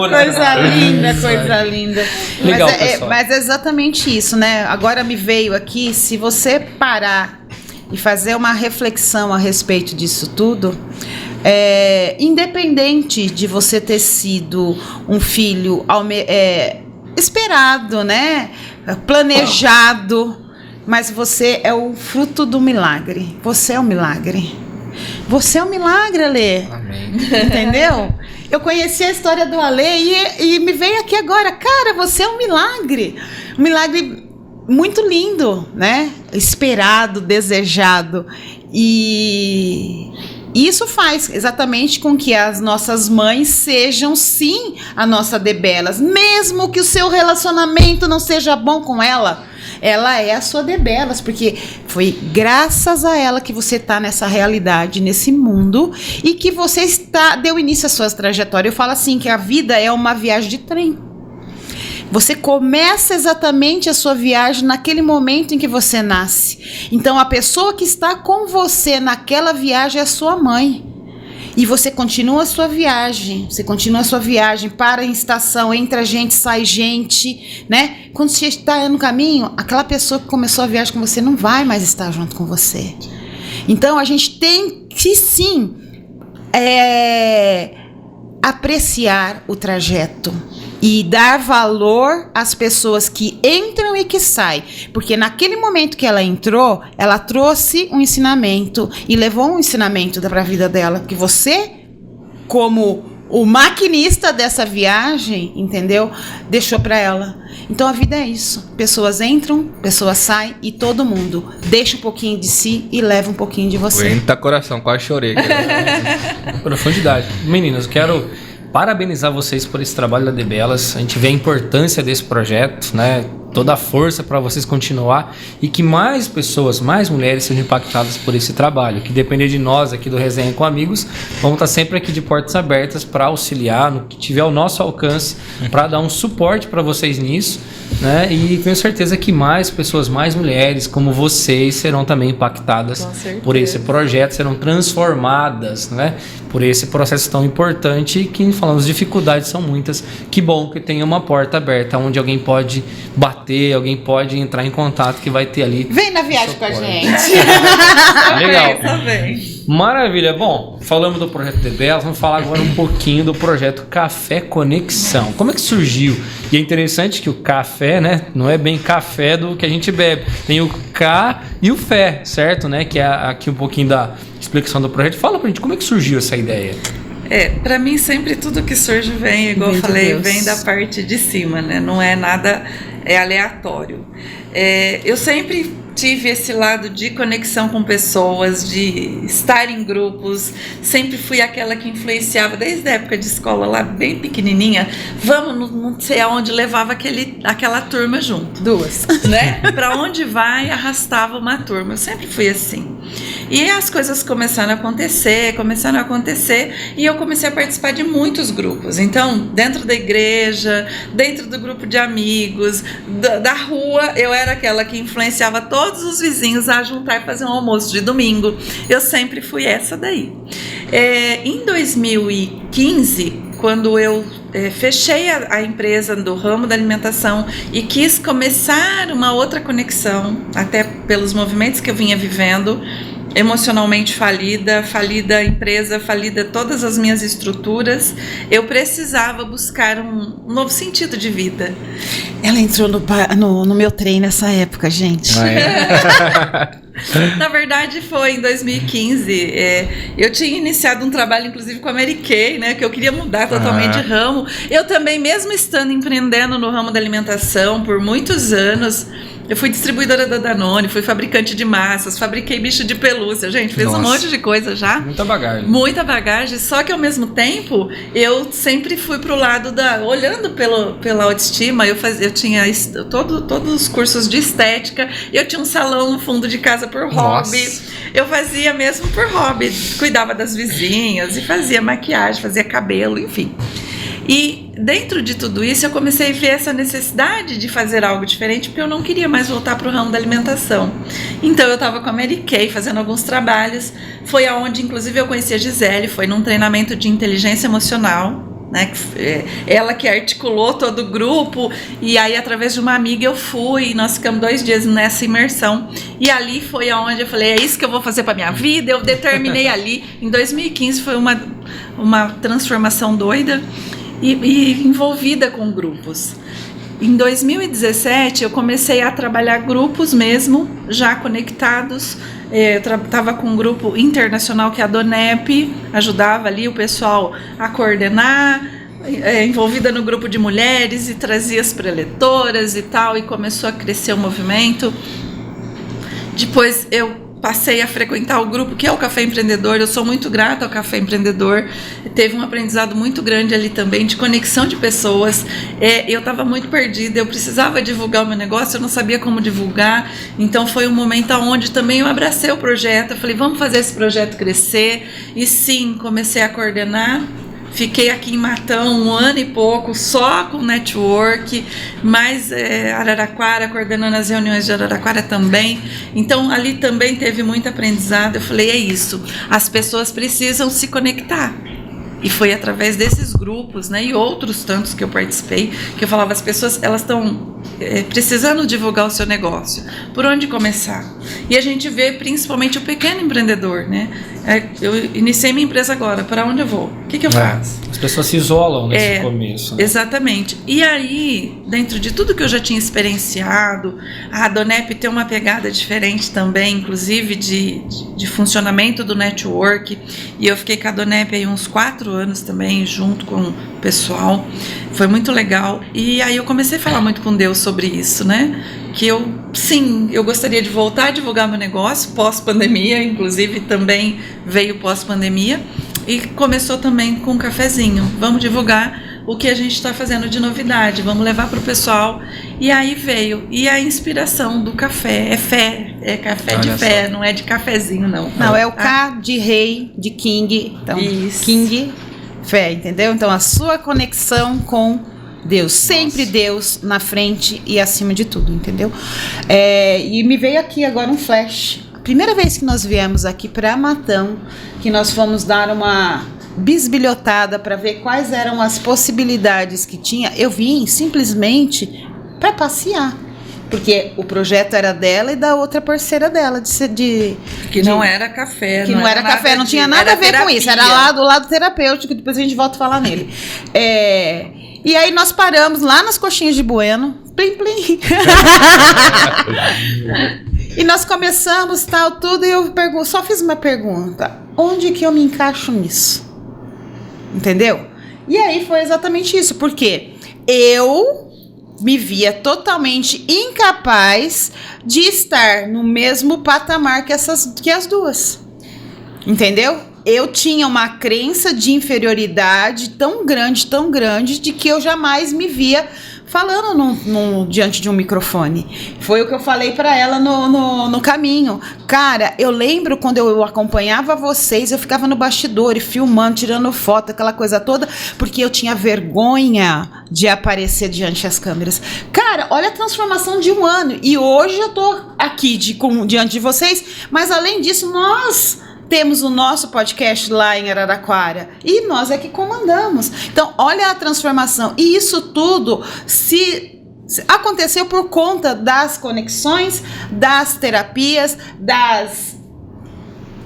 pra ele. Coisa linda, coisa linda. Legal, mas, pessoal. mas é exatamente isso, né? Agora me veio aqui, se você parar e fazer uma reflexão a respeito disso tudo, independente de você ter sido um filho esperado, né? Planejado, mas você é o fruto do milagre. Você é um milagre. Você é um milagre, Alê. Amém. Entendeu? Eu conheci a história do Alê e me veio aqui agora. Cara, você é um milagre. Um milagre muito lindo, né? Esperado, desejado. E isso faz exatamente com que as nossas mães sejam, sim, a nossa debelas. Mesmo que o seu relacionamento não seja bom com ela, ela é a sua debelas, porque foi graças a ela que você está nessa realidade, nesse mundo, e que você deu início à sua trajetória. Eu falo assim, que a vida é uma viagem de trem. Você começa exatamente a sua viagem naquele momento em que você nasce. Então, a pessoa que está com você naquela viagem é a sua mãe. E você continua a sua viagem. Você continua a sua viagem, para em estação, entra gente, sai gente, né? Quando você está no caminho, aquela pessoa que começou a viagem com você não vai mais estar junto com você. Então, a gente tem que, sim, apreciar o trajeto e dar valor às pessoas que entram e que saem. Porque naquele momento que ela entrou, ela trouxe um ensinamento e levou um ensinamento para a vida dela. Que você, como o maquinista dessa viagem, entendeu? Deixou para ela. Então a vida é isso. Pessoas entram, pessoas saem e todo mundo deixa um pouquinho de si e leva um pouquinho de você. Eita coração, quase chorei. Profundidade. Meninas, eu quero parabenizar vocês por esse trabalho da Debelas. A gente vê a importância desse projeto, né? Toda a força para vocês continuar e que mais pessoas, mais mulheres sejam impactadas por esse trabalho. Que depender de nós aqui do Resenha com Amigos, vamos estar sempre aqui de portas abertas para auxiliar no que tiver ao nosso alcance, para dar um suporte para vocês nisso, né? E tenho certeza que mais pessoas, mais mulheres como vocês serão também impactadas por esse projeto, serão transformadas, né? Por esse processo tão importante e que falamos, dificuldades são muitas. Que bom que tenha uma porta aberta onde alguém pode bater, alguém pode entrar em contato, que vai ter ali. Vem na viagem com a gente. Legal. Também. Maravilha. Bom, falamos do projeto Debelas, vamos falar agora um pouquinho do projeto Café Conexão. Como é que surgiu? E é interessante que o café, né, não é bem café do que a gente bebe. Tem o K e o Fé, certo? Né? Que é aqui um pouquinho da explicação do projeto. Fala pra gente, como é que surgiu essa ideia? Pra mim sempre tudo que surge vem, igual eu falei, vem da parte de cima, né? Não é nada aleatório. Eu sempre tive esse lado de conexão com pessoas, de estar em grupos. Sempre fui aquela que influenciava desde a época de escola, lá bem pequenininha. Vamos, não sei aonde, levava aquela turma junto. Duas. Né? Para onde vai, arrastava uma turma. Eu sempre fui assim. E as coisas começaram a acontecer, e eu comecei a participar de muitos grupos. Então, dentro da igreja, dentro do grupo de amigos, da rua, eu era aquela que influenciava todos os vizinhos a juntar e fazer um almoço de domingo. Eu sempre fui essa daí. Em 2015, quando eu fechei a empresa do ramo da alimentação e quis começar uma outra conexão, até pelos movimentos que eu vinha vivendo, emocionalmente falida empresa, falida todas as minhas estruturas, eu precisava buscar um novo sentido de vida. Ela entrou no meu trem nessa época, gente. Na verdade foi em 2015, eu tinha iniciado um trabalho inclusive com a Mary Kay, né, que eu queria mudar totalmente de ramo. Eu também, mesmo estando empreendendo no ramo da alimentação por muitos anos, eu fui distribuidora da Danone, fui fabricante de massas, fabriquei bicho de pelúcia, gente, fez um monte de coisa já. Muita bagagem. Muita bagagem, só que ao mesmo tempo, eu sempre fui pro lado olhando pela autoestima, eu tinha todos os cursos de estética, eu tinha um salão no fundo de casa por hobby, eu fazia mesmo por hobby, cuidava das vizinhas e fazia maquiagem, fazia cabelo, enfim. E dentro de tudo isso eu comecei a ver essa necessidade de fazer algo diferente, porque eu não queria mais voltar para o ramo da alimentação. Então eu estava com a Mary Kay fazendo alguns trabalhos. Foi aonde, inclusive, eu conheci a Gisele. Foi num treinamento de inteligência emocional, né? Ela que articulou todo o grupo. E aí, através de uma amiga, eu fui. E nós ficamos 2 dias nessa imersão. E ali foi aonde eu falei, é isso que eu vou fazer para minha vida. Eu determinei ali. Em 2015 foi uma transformação doida e envolvida com grupos. Em 2017 eu comecei a trabalhar grupos mesmo, já conectados. Eu estava com um grupo internacional que é a DONEP, ajudava ali o pessoal a coordenar, envolvida no grupo de mulheres e trazia as preletoras e tal, e começou a crescer o movimento. Depois eu passei a frequentar o grupo que é o Café Empreendedor. Eu sou muito grata ao Café Empreendedor. Teve um aprendizado muito grande ali também, de conexão de pessoas. Eu estava muito perdida, eu precisava divulgar o meu negócio, eu não sabia como divulgar. Então foi um momento onde também eu abracei o projeto. Eu falei, vamos fazer esse projeto crescer. E sim, comecei a coordenar. Fiquei aqui em Matão 1 ano e pouco, só com network, mais Araraquara, coordenando as reuniões de Araraquara também. Então, ali também teve muito aprendizado. Eu falei, é isso, as pessoas precisam se conectar. E foi através desses grupos, né, e outros tantos que eu participei, que eu falava, as pessoas, elas estão precisando divulgar o seu negócio. Por onde começar? E a gente vê principalmente o pequeno empreendedor, né? Eu iniciei minha empresa agora, para onde eu vou? O que eu faço? As pessoas se isolam nesse começo. Né? Exatamente. E aí, dentro de tudo que eu já tinha experienciado, a DONEP tem uma pegada diferente também, inclusive de funcionamento do network. E eu fiquei com a DONEP aí uns 4 anos também, junto com o pessoal. Foi muito legal. E aí eu comecei a falar muito com Deus sobre isso, né? Que eu gostaria de voltar a divulgar meu negócio pós-pandemia, inclusive também veio pós-pandemia, e começou também com um cafezinho. Vamos divulgar o que a gente está fazendo de novidade, vamos levar para o pessoal. E aí veio, e a inspiração do café, é fé, é café de fé, não é de cafezinho, não. Não, é o K de rei, de king, então Isso. King, fé, entendeu? Então a sua conexão com Deus, sempre Deus na frente e acima de tudo, entendeu? E me veio aqui agora um flash. Primeira vez que nós viemos aqui para Matão, que nós fomos dar uma bisbilhotada para ver quais eram as possibilidades que tinha, eu vim simplesmente para passear. Porque o projeto era dela e da outra parceira dela. Que não era café. Que não era café, não tinha nada a ver com isso. Era lá do lado terapêutico, depois a gente volta a falar nele. E aí nós paramos lá nas coxinhas de Bueno. Plim, plim. E nós começamos, tal, tudo, e eu só fiz uma pergunta. Onde que eu me encaixo nisso? Entendeu? E aí foi exatamente isso. Porque eu me via totalmente incapaz de estar no mesmo patamar que as duas. Entendeu? Eu tinha uma crença de inferioridade tão grande, de que eu jamais me via falando diante de um microfone. Foi o que eu falei para ela no caminho. Cara, eu lembro quando eu acompanhava vocês, eu ficava no bastidor, filmando, tirando foto, aquela coisa toda, porque eu tinha vergonha de aparecer diante das câmeras. Cara, olha a transformação de 1 ano. E hoje eu tô aqui diante de vocês, mas além disso, nós temos o nosso podcast lá em Araraquara e nós é que comandamos. Então, olha a transformação. E isso tudo se aconteceu por conta das conexões, das terapias,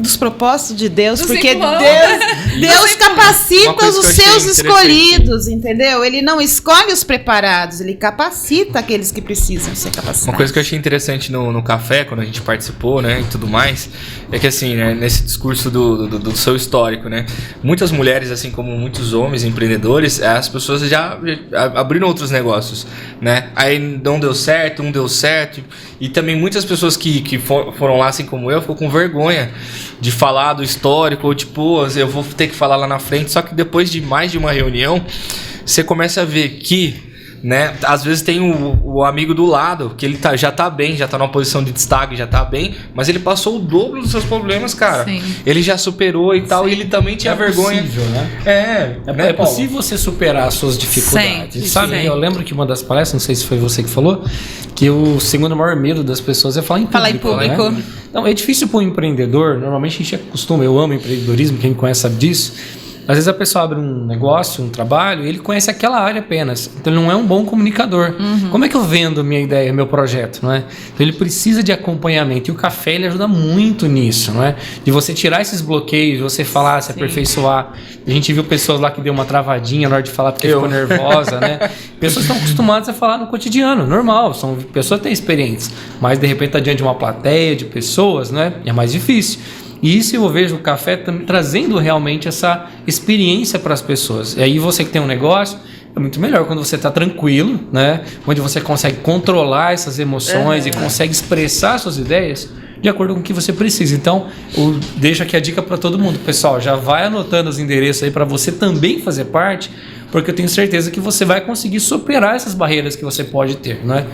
dos propósitos de Deus, porque Deus capacita os seus escolhidos, entendeu? Ele não escolhe os preparados, ele capacita aqueles que precisam ser capacitados. Uma coisa que eu achei interessante no café, quando a gente participou, né, e tudo mais, é que assim, né, nesse discurso do seu histórico, né, muitas mulheres, assim como muitos homens empreendedores, as pessoas já abriram outros negócios, né, aí não deu certo, um deu certo, e também muitas pessoas que foram lá, assim como eu, ficou com vergonha de falar do histórico, ou tipo, eu vou ter que falar lá na frente, só que depois de mais de uma reunião, você começa a ver que né? Às vezes tem o amigo do lado, que ele já tá bem, já tá numa posição de destaque, já tá bem, mas ele passou o dobro dos seus problemas, cara. Sim. Ele já superou e tal, e ele também tinha vergonha. Possível, né? É É possível você superar as suas dificuldades. Sempre, Sabe, sempre. eu lembro que uma das palestras, não sei se foi você que falou, que o segundo maior medo das pessoas é falar em público. Falar em público. Né? Então, é difícil para um empreendedor, normalmente a gente acostuma, eu amo empreendedorismo, quem me conhece sabe disso. Às vezes a pessoa abre um negócio, um trabalho, e ele conhece aquela área apenas. Então ele não é um bom comunicador. Como é que eu vendo minha ideia, meu projeto, não é? Então ele precisa de acompanhamento. E o café, ele ajuda muito nisso, não é? De você tirar esses bloqueios, você falar, se aperfeiçoar. A gente viu pessoas lá que deu uma travadinha na hora de falar porque ficou nervosa, né? Pessoas estão acostumadas a falar no cotidiano, normal. São pessoas que têm experiências. Mas de repente tá diante de uma plateia de pessoas, né? É mais difícil. E isso eu vejo o café trazendo realmente essa experiência para as pessoas. E aí você que tem um negócio, é muito melhor quando você está tranquilo, né? Onde você consegue controlar essas emoções e consegue expressar suas ideias de acordo com o que você precisa. Então, eu deixo aqui a dica para todo mundo. Pessoal, já vai anotando os endereços aí para você também fazer parte, porque eu tenho certeza que você vai conseguir superar essas barreiras que você pode ter, né?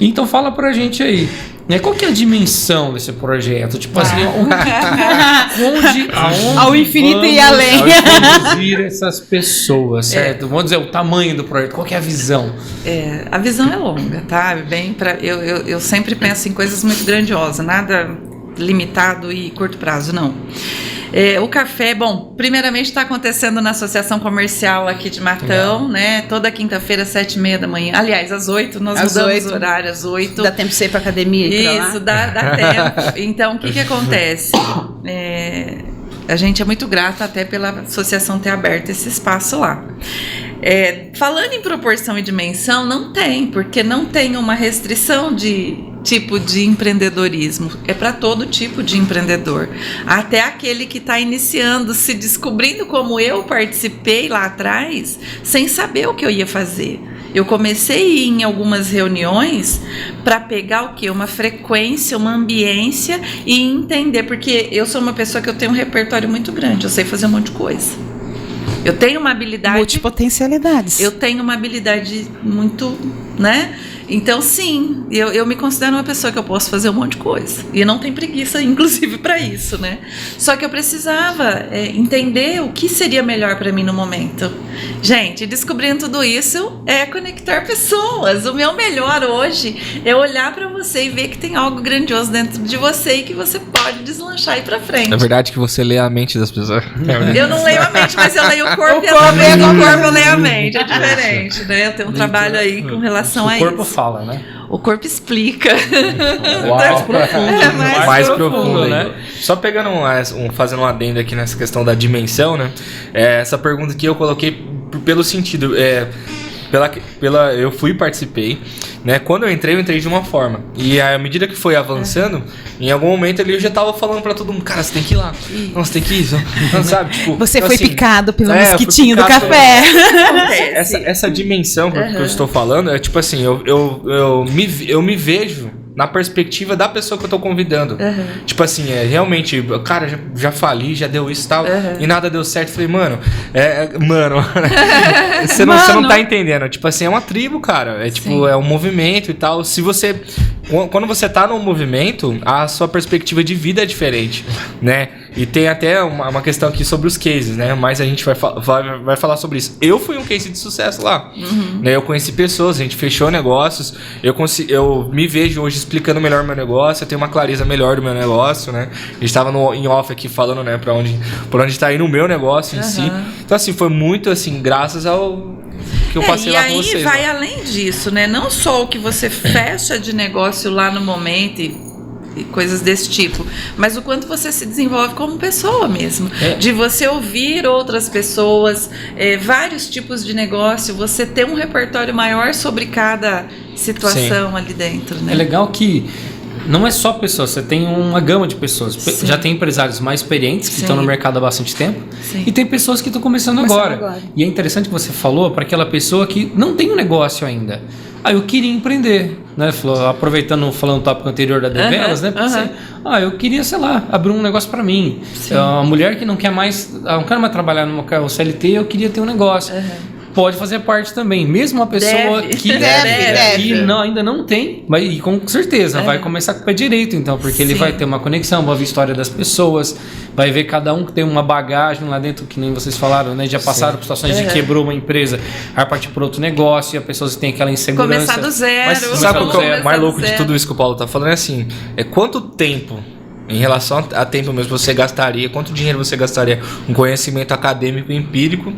Então fala pra gente aí, né? Qual que é a dimensão desse projeto? Tipo assim, aonde Ao infinito vamos e além. conduzir essas pessoas, certo? Vamos dizer, o tamanho do projeto, qual que é a visão? A visão é longa, tá? Eu sempre penso em coisas muito grandiosas, nada limitado e curto prazo, não. O café, bom, primeiramente está acontecendo na Associação Comercial aqui de Matão, né? Toda quinta-feira, 7h30 da manhã. Aliás, às 8h, nós mudamos o horário, às 8h. Dá tempo de você ir pra academia e ir pra lá? Isso, dá tempo. Então, o que acontece? A gente é muito grata até pela associação ter aberto esse espaço lá. Falando em proporção e dimensão, não tem, porque não tem uma restrição de tipo de empreendedorismo. É para todo tipo de empreendedor. Até aquele que está iniciando, se descobrindo, como eu participei lá atrás, sem saber o que eu ia fazer. Eu comecei a ir em algumas reuniões para pegar o quê? Uma frequência, uma ambiência e entender, porque eu sou uma pessoa que eu tenho um repertório muito grande, eu sei fazer um monte de coisa. Eu tenho uma habilidade... Multipotencialidades. Eu tenho uma habilidade muito, né? Então, sim, eu me considero uma pessoa que eu posso fazer um monte de coisa. E não tenho preguiça, inclusive, para isso, né? Só que eu precisava entender o que seria melhor para mim no momento. Gente, descobrindo tudo isso é conectar pessoas. O meu melhor hoje é olhar para você e ver que tem algo grandioso dentro de você e que você pode deslanchar e ir para frente. É verdade que você lê a mente das pessoas. Eu não leio a mente, mas eu leio o corpo e ela vê no corpo, eu leio a mente. É diferente, né? Eu tenho um trabalho aí com relação a isso. O corpo fala, né? O corpo explica. Mais profundo. Mais profundo, né? Só pegando fazendo um adendo aqui nessa questão da dimensão, né? Essa pergunta que eu coloquei pelo sentido... eu fui e participei, né? Quando eu entrei de uma forma. E à medida que foi avançando, em algum momento ali eu já tava falando pra todo mundo, cara, você tem que ir lá. Não, você tem que ir. Não, sabe? Tipo, Você então, foi assim, picado pelo eu fui mosquitinho do picado café. Essa dimensão que eu estou falando é tipo assim, eu me vejo na perspectiva da pessoa que eu tô convidando. Tipo assim, realmente, cara, já fali, já deu isso e tal, e nada deu certo. Falei, mano, você não tá entendendo. Tipo assim, é uma tribo, cara. Tipo, é um movimento e tal. Quando você tá num movimento, a sua perspectiva de vida é diferente, né? E tem até uma questão aqui sobre os cases, né? Mas a gente vai falar sobre isso. Eu fui um case de sucesso lá. Né? Eu conheci pessoas, a gente fechou negócios. Eu me vejo hoje explicando melhor meu negócio. Eu tenho uma clareza melhor do meu negócio, né? A gente tava em off aqui falando, né? Por onde tá indo o meu negócio em si. Então, assim, foi muito, assim, graças ao... que eu passei lá com vocês. E aí vai além disso, né? Não só o que você fecha de negócio lá no momento e coisas desse tipo, mas o quanto você se desenvolve como pessoa mesmo. De você ouvir outras pessoas, vários tipos de negócio, você ter um repertório maior sobre cada situação ali dentro, né? É legal que não é só pessoas, você tem uma gama de pessoas. Já tem empresários mais experientes que estão no mercado há bastante tempo. E tem pessoas que estão começando agora. E é interessante que você falou para aquela pessoa que não tem um negócio ainda. Eu queria empreender, né? Aproveitando, falando o tópico anterior da Develas, né? Eu queria, sei lá, abrir um negócio para mim. Uma mulher que não quer mais trabalhar numa CLT, eu queria ter um negócio. pode fazer parte também. Mesmo uma pessoa Deve. que ainda não tem, e com certeza vai começar com o pé direito, então, porque ele vai ter uma conexão, vai ver a história das pessoas, vai ver cada um que tem uma bagagem lá dentro, que nem vocês falaram, né? Já passaram por situações de quebrou uma empresa, aí partir por outro negócio, e a pessoa tem aquela insegurança. Começar do zero. Mas sabe o que é o mais louco de zero. tudo isso que o Paulo tá falando? É assim, quanto tempo, em relação a tempo mesmo, você gastaria, quanto dinheiro você gastaria com conhecimento acadêmico e empírico,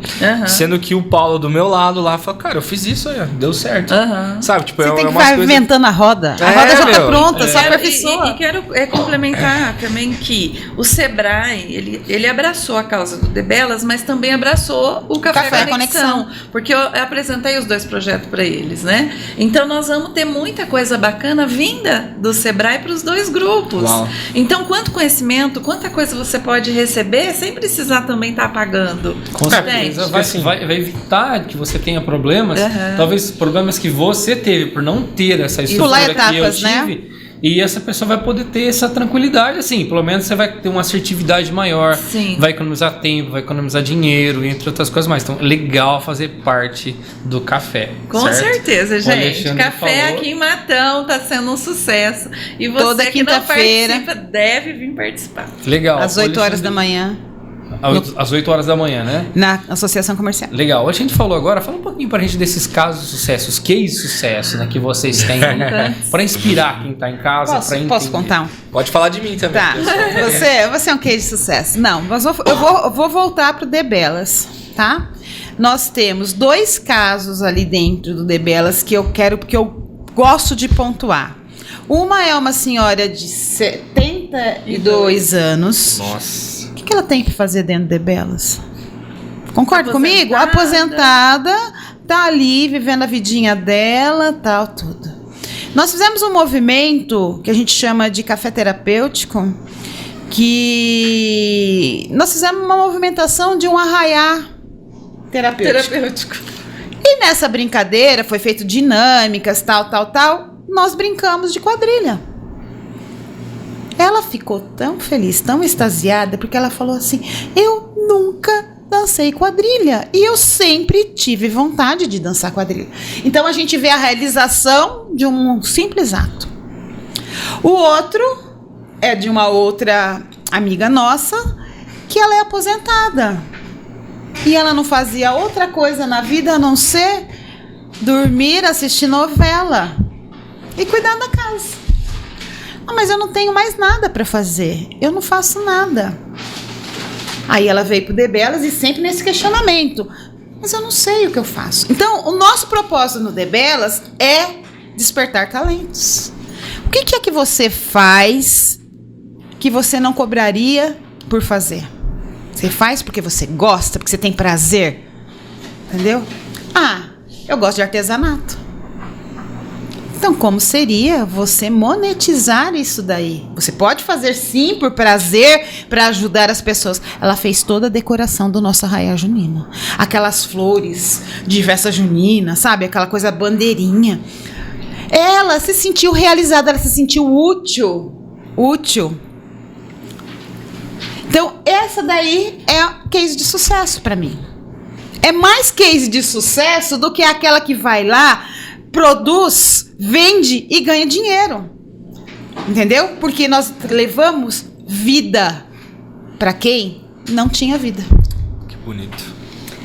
sendo que o Paulo do meu lado lá fala, cara, eu fiz isso aí, deu certo. Sabe? Tipo, Você tem que umas ficar coisas... inventando a roda. A roda já tá meu. pronta, só E aperfeiçoa. quero complementar também que o Sebrae, ele abraçou a causa do Debelas, mas também abraçou o Café Conexão. Porque eu apresentei os 2 projetos para eles, né? Então nós vamos ter muita coisa bacana vinda do Sebrae para os 2 grupos. Uau. Então, quanto conhecimento, quanta coisa você pode receber sem precisar também estar pagando. Com certeza vai evitar que você tenha problemas, talvez problemas que você teve por não ter essa estrutura que eu tive, né? E essa pessoa vai poder ter essa tranquilidade, assim, pelo menos você vai ter uma assertividade maior, vai economizar tempo, vai economizar dinheiro, entre outras coisas mais. Então, legal fazer parte do café. Com certeza, gente. Café aqui em Matão tá sendo um sucesso. E você toda que não quinta-feira participa, deve vir participar. Legal. às 8 horas da manhã. Às 8 horas da manhã, né? Na Associação Comercial. Legal. A gente falou agora, fala um pouquinho pra gente desses casos de sucesso, os cases de sucesso, né, que vocês têm pra inspirar quem tá em casa. Posso contar um? Pode falar de mim também. Tá. Você é um case de sucesso. Não, mas eu vou voltar pro Debelas, tá? Nós temos 2 casos ali dentro do Debelas que eu quero, porque eu gosto de pontuar. Uma é uma senhora de 72 anos. Nossa. O que ela tem que fazer dentro do Debelas? Concorda comigo? Aposentada, tá ali vivendo a vidinha dela, tal, tudo. Nós fizemos um movimento que a gente chama de café terapêutico, que nós fizemos uma movimentação de um arraiá terapêutico. E nessa brincadeira foi feito dinâmicas, tal. Nós brincamos de quadrilha. Ela ficou tão feliz, tão extasiada, porque ela falou assim: eu nunca dancei quadrilha e eu sempre tive vontade de dançar quadrilha. Então a gente vê a realização de um simples ato. O outro é de uma outra amiga nossa, que ela é aposentada e ela não fazia outra coisa na vida a não ser dormir, assistir novela e cuidar da casa. Mas eu não tenho mais nada para fazer. Eu não faço nada. Aí ela veio pro Debelas e sempre nesse questionamento. Mas eu não sei o que eu faço. Então, o nosso propósito no Debelas é despertar talentos. O que é que você faz que você não cobraria por fazer? Você faz porque você gosta, porque você tem prazer. Entendeu? Eu gosto de artesanato. Então, como seria você monetizar isso daí? Você pode fazer sim por prazer, para ajudar as pessoas. Ela fez toda a decoração do nosso arraial junino. Aquelas flores de festa junina, sabe? Aquela coisa bandeirinha. Ela se sentiu realizada, ela se sentiu útil. Então, essa daí é case de sucesso para mim. É mais case de sucesso do que aquela que vai lá, produz, vende e ganha dinheiro. Entendeu? Porque nós levamos vida para quem não tinha vida. Que bonito.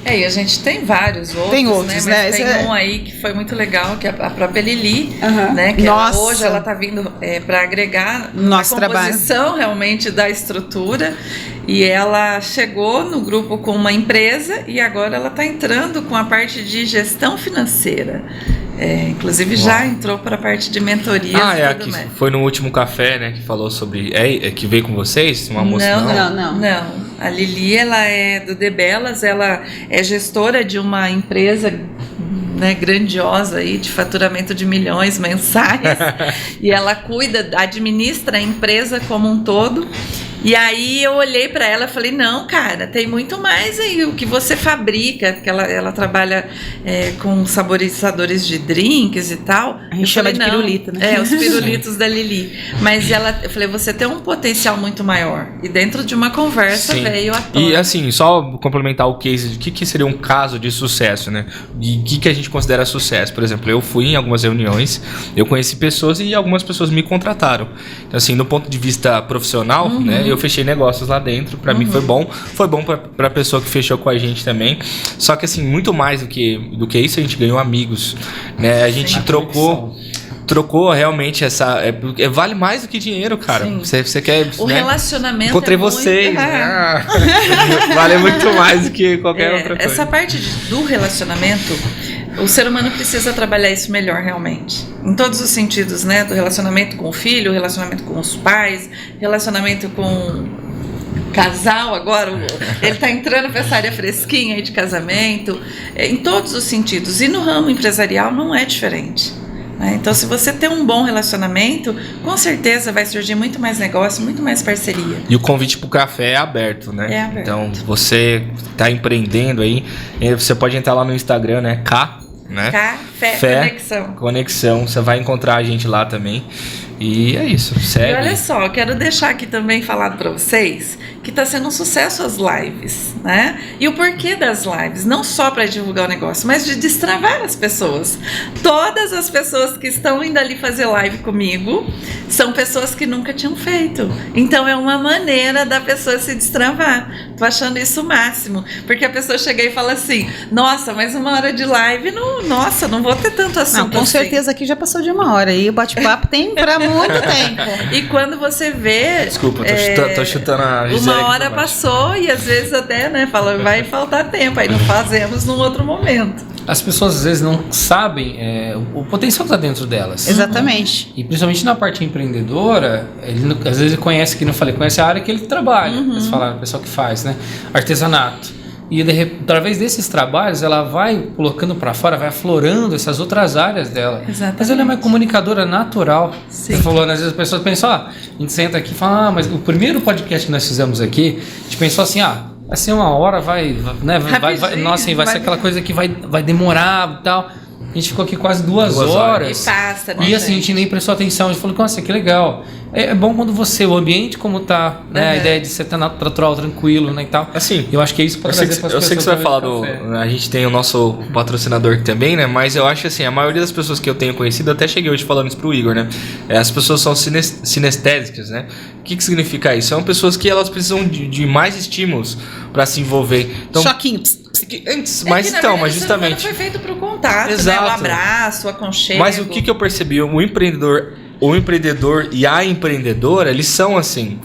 E a gente tem vários outros, tem outros, né? Mas tem um aí que foi muito legal, que é a própria Lili, né? Que hoje ela tá vindo para agregar nosso na composição realmente da estrutura. E ela chegou no grupo com uma empresa e agora ela está entrando com a parte de gestão financeira. Inclusive já entrou para a parte de mentoria. Que foi no último café, né? Que falou sobre. Que veio com vocês? Uma moça? Não. A Lili, ela é do Debelas, ela é gestora de uma empresa, né, grandiosa aí, de faturamento de milhões mensais. E ela administra a empresa como um todo. E aí eu olhei para ela e falei, não, cara, tem muito mais aí o que você fabrica, que ela trabalha com saborizadores de drinks e tal. A gente chama de pirulito, né? Os pirulitos da Lili. Mas eu falei, você tem um potencial muito maior. E dentro de uma conversa veio à tona. E assim, só complementar o case de que seria um caso de sucesso, né? E o que a gente considera sucesso. Por exemplo, eu fui em algumas reuniões, eu conheci pessoas e algumas pessoas me contrataram. Então, assim, do ponto de vista profissional, né? Eu fechei negócios lá dentro, pra mim foi bom pra pessoa que fechou com a gente também. Só que assim, muito mais do que isso, a gente ganhou amigos, né? A gente trocou realmente vale mais do que dinheiro, cara. Você quer, o relacionamento encontrei vocês, né? Vale muito mais do que qualquer outra coisa. Essa parte do relacionamento, o ser humano precisa trabalhar isso melhor realmente. Em todos os sentidos, né? Do relacionamento com o filho, relacionamento com os pais, relacionamento com casal agora, ele tá entrando pra essa área fresquinha aí de casamento, em todos os sentidos. E no ramo empresarial não é diferente. Então, se você tem um bom relacionamento, com certeza vai surgir muito mais negócio, muito mais parceria. E o convite pro café é aberto, né? É aberto. Então, você tá empreendendo aí, você pode entrar lá no Instagram, né? Café Conexão. Você vai encontrar a gente lá também. E é isso, segue. E olha só, eu quero deixar aqui também falado para vocês que está sendo um sucesso as lives, né? E o porquê das lives, não só para divulgar o negócio, mas de destravar as pessoas. Todas as pessoas que estão indo ali fazer live comigo são pessoas que nunca tinham feito. Então é uma maneira da pessoa se destravar. Tô achando isso o máximo, porque a pessoa chega e fala assim: nossa, mas 1 hora de live, não vou ter tanto assunto. Não, com certeza aqui já passou de 1 hora e o bate-papo tem para muito tempo. E quando você vê... Desculpa, tô chutando a Gisele. 1 hora passou e às vezes até, né, fala, vai faltar tempo, aí não fazemos num outro momento. As pessoas às vezes não sabem o potencial que está dentro delas. Exatamente. E principalmente na parte empreendedora, às vezes conhece, que não falei, conhece a área que ele trabalha. Eles falam, o pessoal que faz, né? Artesanato. E através desses trabalhos ela vai colocando para fora, vai aflorando essas outras áreas dela. Exatamente. Mas ela é uma comunicadora natural. Sim. Você falou, né, às vezes as pessoas pensam, a gente senta aqui e fala, mas o primeiro podcast que nós fizemos aqui, a gente pensou assim, vai ser 1 hora, vai ser aquela coisa que vai demorar e tal. A gente ficou aqui quase 2 horas. E passa, né? E assim, a gente nem prestou atenção. A gente falou, nossa, que legal. É bom quando o ambiente como tá, né? A ideia de você estar natural, tranquilo, né, e tal. Assim, eu acho que é isso para trazer para as pessoas. Eu sei que você vai falar a gente tem o nosso patrocinador também, né? Mas eu acho assim, a maioria das pessoas que eu tenho conhecido, até cheguei hoje falando isso pro Igor, né? As pessoas são sinestésicas, né? O que significa isso? São pessoas que elas precisam de mais estímulos para se envolver. Então, choquinho. Mas justamente foi feito pro contato, exato, né? O abraço, o aconchego. Mas o que eu percebi, o empreendedor e a empreendedora, eles são assim,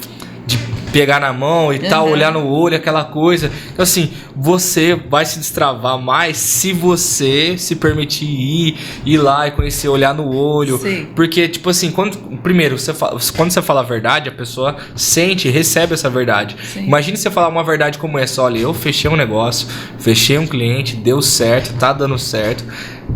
de pegar na mão e tal, olhar no olho, aquela coisa. Então assim, você vai se destravar mais se você se permitir ir lá e conhecer, olhar no olho. Sim. Porque, tipo assim, quando você fala a verdade, a pessoa sente e recebe essa verdade. Sim. Imagine você falar uma verdade como essa: olha, eu fechei um negócio, fechei um cliente, deu certo, tá dando certo.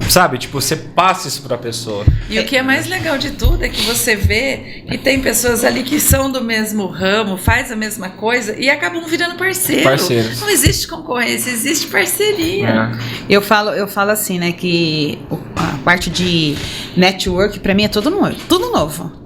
Sabe? Tipo, você passa isso pra pessoa. E o que é mais legal de tudo é que você vê que tem pessoas ali que são do mesmo ramo, faz a mesma coisa e acabam virando parceiros. Não existe concorrência, existe parceria. Eu falo assim, né, que a parte de network pra mim é tudo novo.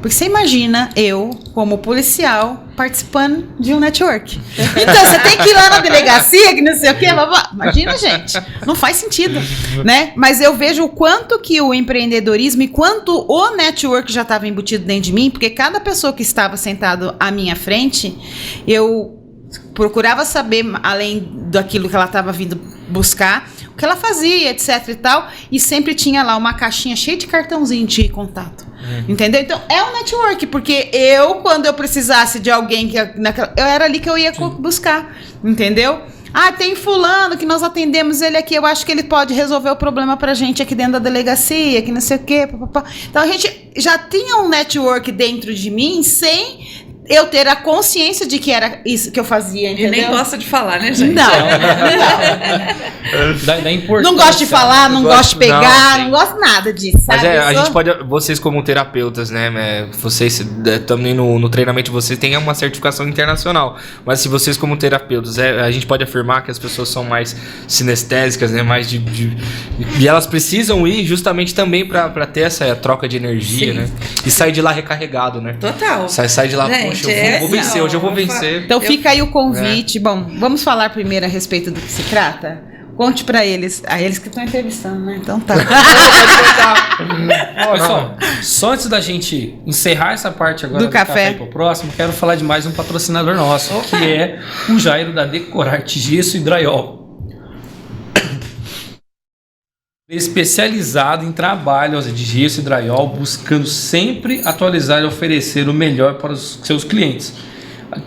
Porque você imagina eu, como policial, participando de um network. Então, você tem que ir lá na delegacia, que não sei o quê, imagina, gente. Não faz sentido, né? Mas eu vejo o quanto que o empreendedorismo e quanto o network já estava embutido dentro de mim, porque cada pessoa que estava sentado à minha frente, eu procurava saber, além daquilo que ela estava vindo buscar, o que ela fazia, etc e tal, e sempre tinha lá uma caixinha cheia de cartãozinho de contato. Entendeu? Então é um network, porque quando eu precisasse de alguém eu era ali que eu ia buscar, entendeu? Tem fulano que nós atendemos ele aqui, eu acho que ele pode resolver o problema pra gente aqui dentro da delegacia, que não sei o quê, papapá. Então a gente já tinha um network dentro de mim sem eu ter a consciência de que era isso que eu fazia, E entendeu? nem gosta de falar, né, gente? Não. Da importância. Não gosto de falar, não gosto de pegar, sim. não gosto nada disso, sabe? Mas a Eu sou- gente pode, vocês como terapeutas, né, vocês também no treinamento de vocês têm uma certificação internacional, mas se vocês como terapeutas, a gente pode afirmar que as pessoas são mais sinestésicas, né, mais e elas precisam ir justamente também pra ter essa troca de energia, Sim. né, e sair de lá recarregado, né. Total. Sai de lá, Gente, poxa, eu vou vencer, não, hoje eu vou vencer. Então fica aí o convite. Bom, vamos falar primeiro a respeito do que se trata? Conte pra eles, a eles que estão entrevistando, né? Então tá. Pessoal, só antes da gente encerrar essa parte agora Do café. e pro próximo, quero falar de mais um patrocinador nosso, que é o Jairo da Decorarte Gesso e Drywall. Especializado em trabalhos de gesso e drywall, buscando sempre atualizar e oferecer o melhor para os seus clientes.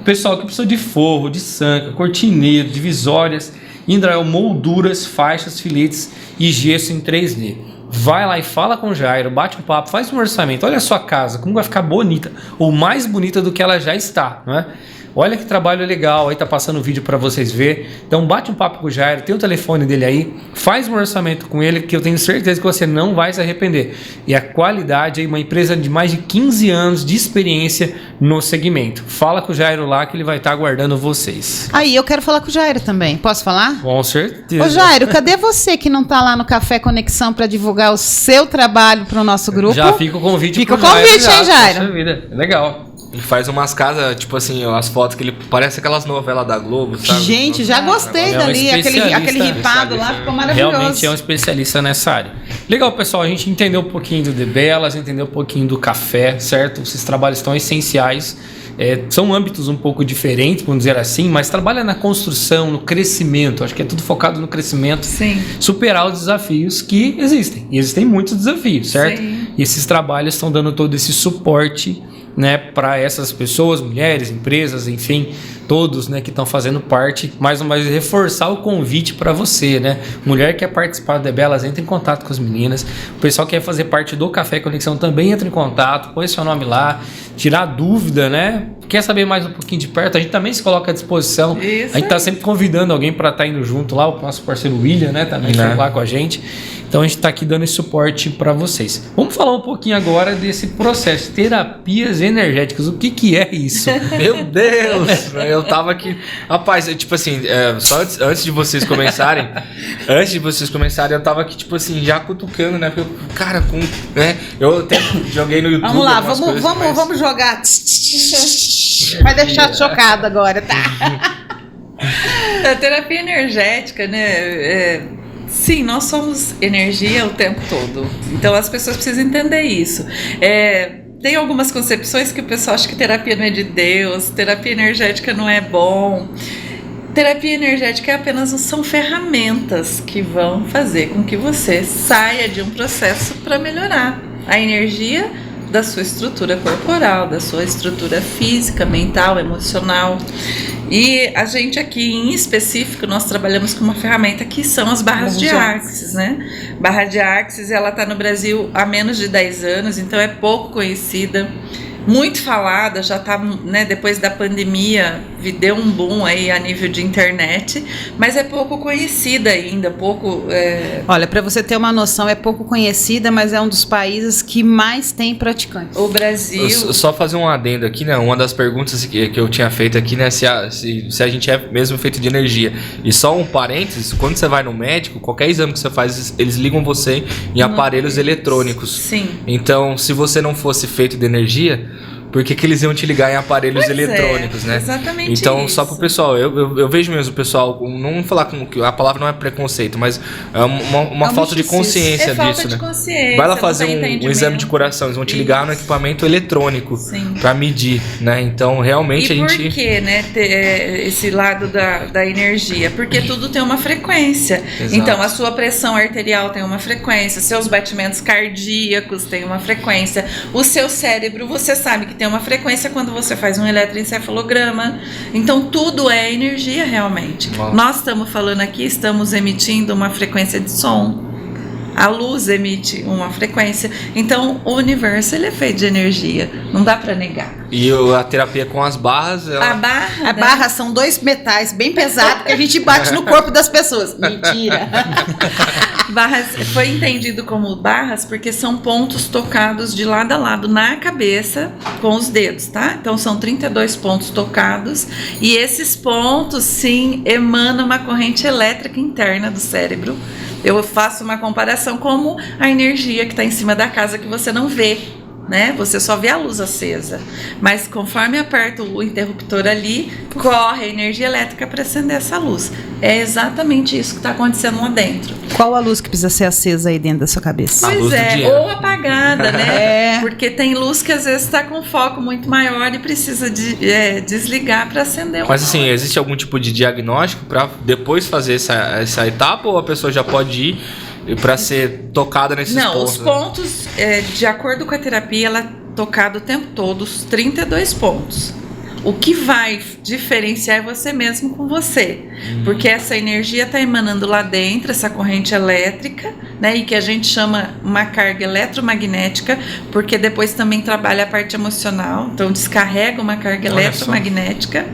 Pessoal que precisa de forro, de sanca, cortineiro, divisórias, em drywall, molduras, faixas, filetes e gesso em 3D. Vai lá e fala com o Jairo, bate um papo, faz um orçamento, olha a sua casa, como vai ficar bonita, ou mais bonita do que ela já está, não é? Olha que trabalho legal, aí tá passando o vídeo para vocês verem. Então bate um papo com o Jairo, tem o telefone dele aí, faz um orçamento com ele que eu tenho certeza que você não vai se arrepender. E a qualidade é uma empresa de mais de 15 anos de experiência no segmento. Fala com o Jairo lá que ele vai estar aguardando vocês. Aí, eu quero falar com o Jairo também. Posso falar? Com certeza. Ô Jairo, cadê você que não tá lá no Café Conexão pra divulgar o seu trabalho pro nosso grupo? Já fica o convite Fica pro o convite, Jairo, hein, já, Jairo? poxa vida, legal. E faz umas casas, tipo assim, as fotos que ele parece aquelas novelas da Globo, sabe? Gente, já gostei É um dali, aquele especialista, ripado lá, ficou maravilhoso. Realmente é um especialista nessa área. Legal, pessoal, a gente entendeu um pouquinho do The Bellas, entendeu um pouquinho do café, certo? Esses trabalhos estão essenciais. São âmbitos um pouco diferentes, vamos dizer assim, mas trabalha na construção, no crescimento. Acho que é tudo focado no crescimento. Sim. Superar os desafios que existem. E existem muitos desafios, certo? Sim. E esses trabalhos estão dando todo esse suporte, né, para essas pessoas, mulheres, empresas, enfim, todos, né, que estão fazendo parte. Mais uma vez, reforçar o convite para você, né? Mulher que quer participar do The Bellas, entra em contato com as meninas. O pessoal que quer fazer parte do Café Conexão também entra em contato, põe seu nome lá, tirar dúvida, né? Quer saber mais um pouquinho de perto? A gente também se coloca à disposição. Isso A gente tá aí. sempre convidando alguém para estar indo junto lá, o nosso parceiro William, né, também foi lá com a gente. Então a gente está aqui dando esse suporte para vocês. Vamos falar um pouquinho agora desse processo, terapias energéticas. O que é isso? Meu Deus! Eu tava aqui. Rapaz, tipo assim, só antes de vocês começarem. Eu tava aqui, tipo assim, já cutucando, né? Porque, cara, né? Eu até joguei no YouTube. Vamos lá, algumas coisas, mas- vamos jogar. Vai deixar chocado agora, tá? A terapia energética, né? Sim, nós somos energia o tempo todo. Então as pessoas precisam entender isso. Tem algumas concepções que o pessoal acha que terapia não é de Deus, terapia energética não é bom. Terapia energética são ferramentas que vão fazer com que você saia de um processo para melhorar a energia da sua estrutura corporal, da sua estrutura física, mental, emocional. E a gente aqui, em específico, nós trabalhamos com uma ferramenta que são as barras de Axis, né? Barra de Axis, ela está no Brasil há menos de 10 anos, então é pouco conhecida, muito falada, já está, né, depois da pandemia, deu um boom aí a nível de internet, mas é pouco conhecida ainda, Olha, para você ter uma noção, é pouco conhecida, mas é um dos países que mais tem praticantes. O Brasil... Só fazer um adendo aqui, né? Uma das perguntas que eu tinha feito aqui, né? Se a gente é mesmo feito de energia. E só um parênteses, quando você vai no médico, qualquer exame que você faz, eles ligam você em aparelhos eletrônicos. Sim. Então, se você não fosse feito de energia, por que eles iam te ligar em aparelhos eletrônicos, né? Exatamente. Então, isso. só pro pessoal, eu vejo mesmo o pessoal, não falar com que a palavra não é preconceito, mas é uma falta de consciência falta disso, de né? consciência, Vai lá não fazer tem um entendimento. exame de coração, eles vão te ligar no equipamento eletrônico Sim. pra medir, né? Então, realmente E a por gente... que, né, esse lado da energia? Porque tudo tem uma frequência. Exato. Então, a sua pressão arterial tem uma frequência, seus batimentos cardíacos têm uma frequência, o seu cérebro, você sabe que tem uma frequência quando você faz um eletroencefalograma. Então, tudo é energia realmente. Uau. Nós estamos falando aqui, estamos emitindo uma frequência de som. A luz emite uma frequência. Então, o universo ele é feito de energia. Não dá para negar. E a terapia com as barras... A barra, A barra são 2 metais bem pesados que a gente bate no corpo das pessoas. Mentira. Barras foi entendido como barras porque são pontos tocados de lado a lado na cabeça com os dedos, tá? Então são 32 pontos tocados e esses pontos, sim, emanam uma corrente elétrica interna do cérebro. Eu faço uma comparação como a energia que está em cima da casa que você não vê, né? Você só vê a luz acesa, mas conforme aperta o interruptor ali, corre a energia elétrica para acender essa luz. É exatamente isso que está acontecendo lá dentro. Qual a luz que precisa ser acesa aí dentro da sua cabeça? A luz Pois do é, dinheiro. ou apagada, né? É. Porque tem luz que às vezes está com foco muito maior e precisa desligar para acender uma. Mas assim, existe algum tipo de diagnóstico para depois fazer essa etapa ou a pessoa já pode ir para ser tocada nesses Não, pontos? os pontos, de acordo com a terapia, ela é tocada o tempo todo, os 32 pontos. O que vai diferenciar é você mesmo com você. Porque essa energia está emanando lá dentro, essa corrente elétrica, né? E que a gente chama uma carga eletromagnética, porque depois também trabalha a parte emocional. Então descarrega uma carga Olha eletromagnética.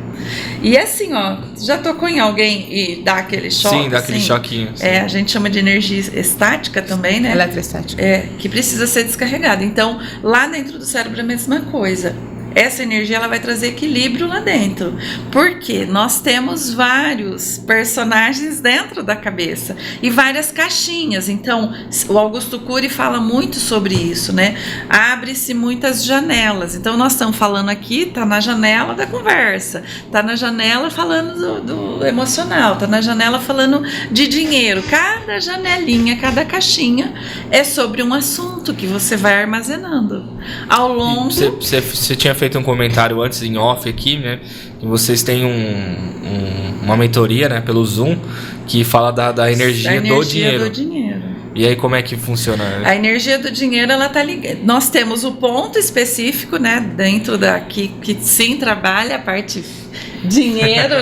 E assim, ó, já tocou em alguém e dá aquele choque? Sim, dá aquele assim? choquinho. Sim. A gente chama de energia estática também, né? Eletroestática. Que precisa ser descarregada. Então, lá dentro do cérebro é a mesma coisa. Essa energia ela vai trazer equilíbrio lá dentro. Porque nós temos vários personagens dentro da cabeça e várias caixinhas. Então, o Augusto Cury fala muito sobre isso, né? Abre-se muitas janelas. Então, nós estamos falando aqui, tá na janela da conversa, tá na janela falando do emocional, tá na janela falando de dinheiro. Cada janelinha, cada caixinha é sobre um assunto que você vai armazenando ao longo. Você tinha feito um comentário antes em off aqui, né? Que vocês têm uma mentoria, né? Pelo Zoom, que fala da energia, do dinheiro. E aí como é que funciona? A energia do dinheiro, ela tá ligada. Nós temos o ponto específico, né? Dentro daqui que sim trabalha a parte dinheiro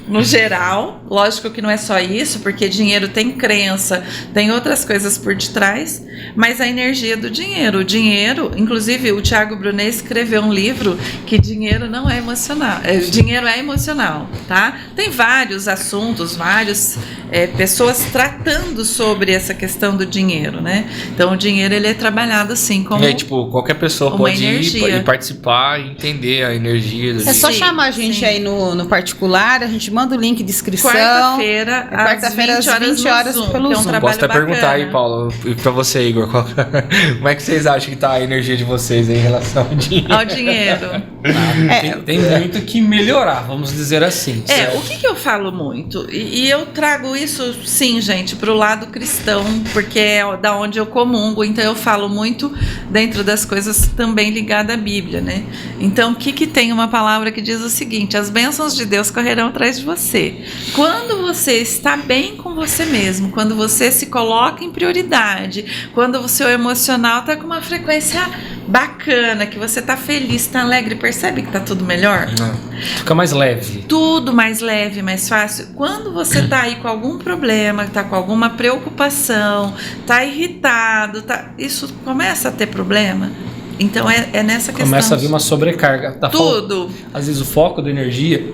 no geral. Lógico que não é só isso, porque dinheiro tem crença, tem outras coisas por detrás, mas a energia do dinheiro. O dinheiro, inclusive o Thiago Brunet escreveu um livro que dinheiro não é emocional. Dinheiro é emocional, tá? Tem vários assuntos, várias pessoas tratando sobre essa questão do dinheiro, né? Então o dinheiro ele é trabalhado assim como E aí, tipo, qualquer pessoa uma pode energia. ir e participar e entender a energia do É só Sim, chamar a gente sim. aí no particular, a gente manda o link de inscrição. quarta-feira, às 20 horas pelo no Zoom, que é um Zoom. trabalho Posso até perguntar bacana. aí, Paulo, e pra você, Igor, como é que vocês acham que tá a energia de vocês aí em relação ao dinheiro? Ao dinheiro. Tem muito que melhorar, vamos dizer assim. O que eu falo muito? E eu trago isso, sim, gente, pro lado cristão, porque é da onde eu comungo, então eu falo muito dentro das coisas também ligadas à Bíblia, né? Então, o que tem uma palavra que diz o seguinte: as bênçãos de Deus correrão atrás de você. Quando você está bem com você mesmo, quando você se coloca em prioridade, quando o seu emocional está com uma frequência bacana, que você está feliz, está alegre, percebe que está tudo melhor? Fica mais leve. Tudo mais leve, mais fácil. Quando você tá aí com algum problema, tá com alguma preocupação, tá irritado, isso começa a ter problema. Então é nessa questão. Começa a vir uma sobrecarga. Tudo. Às vezes o foco da energia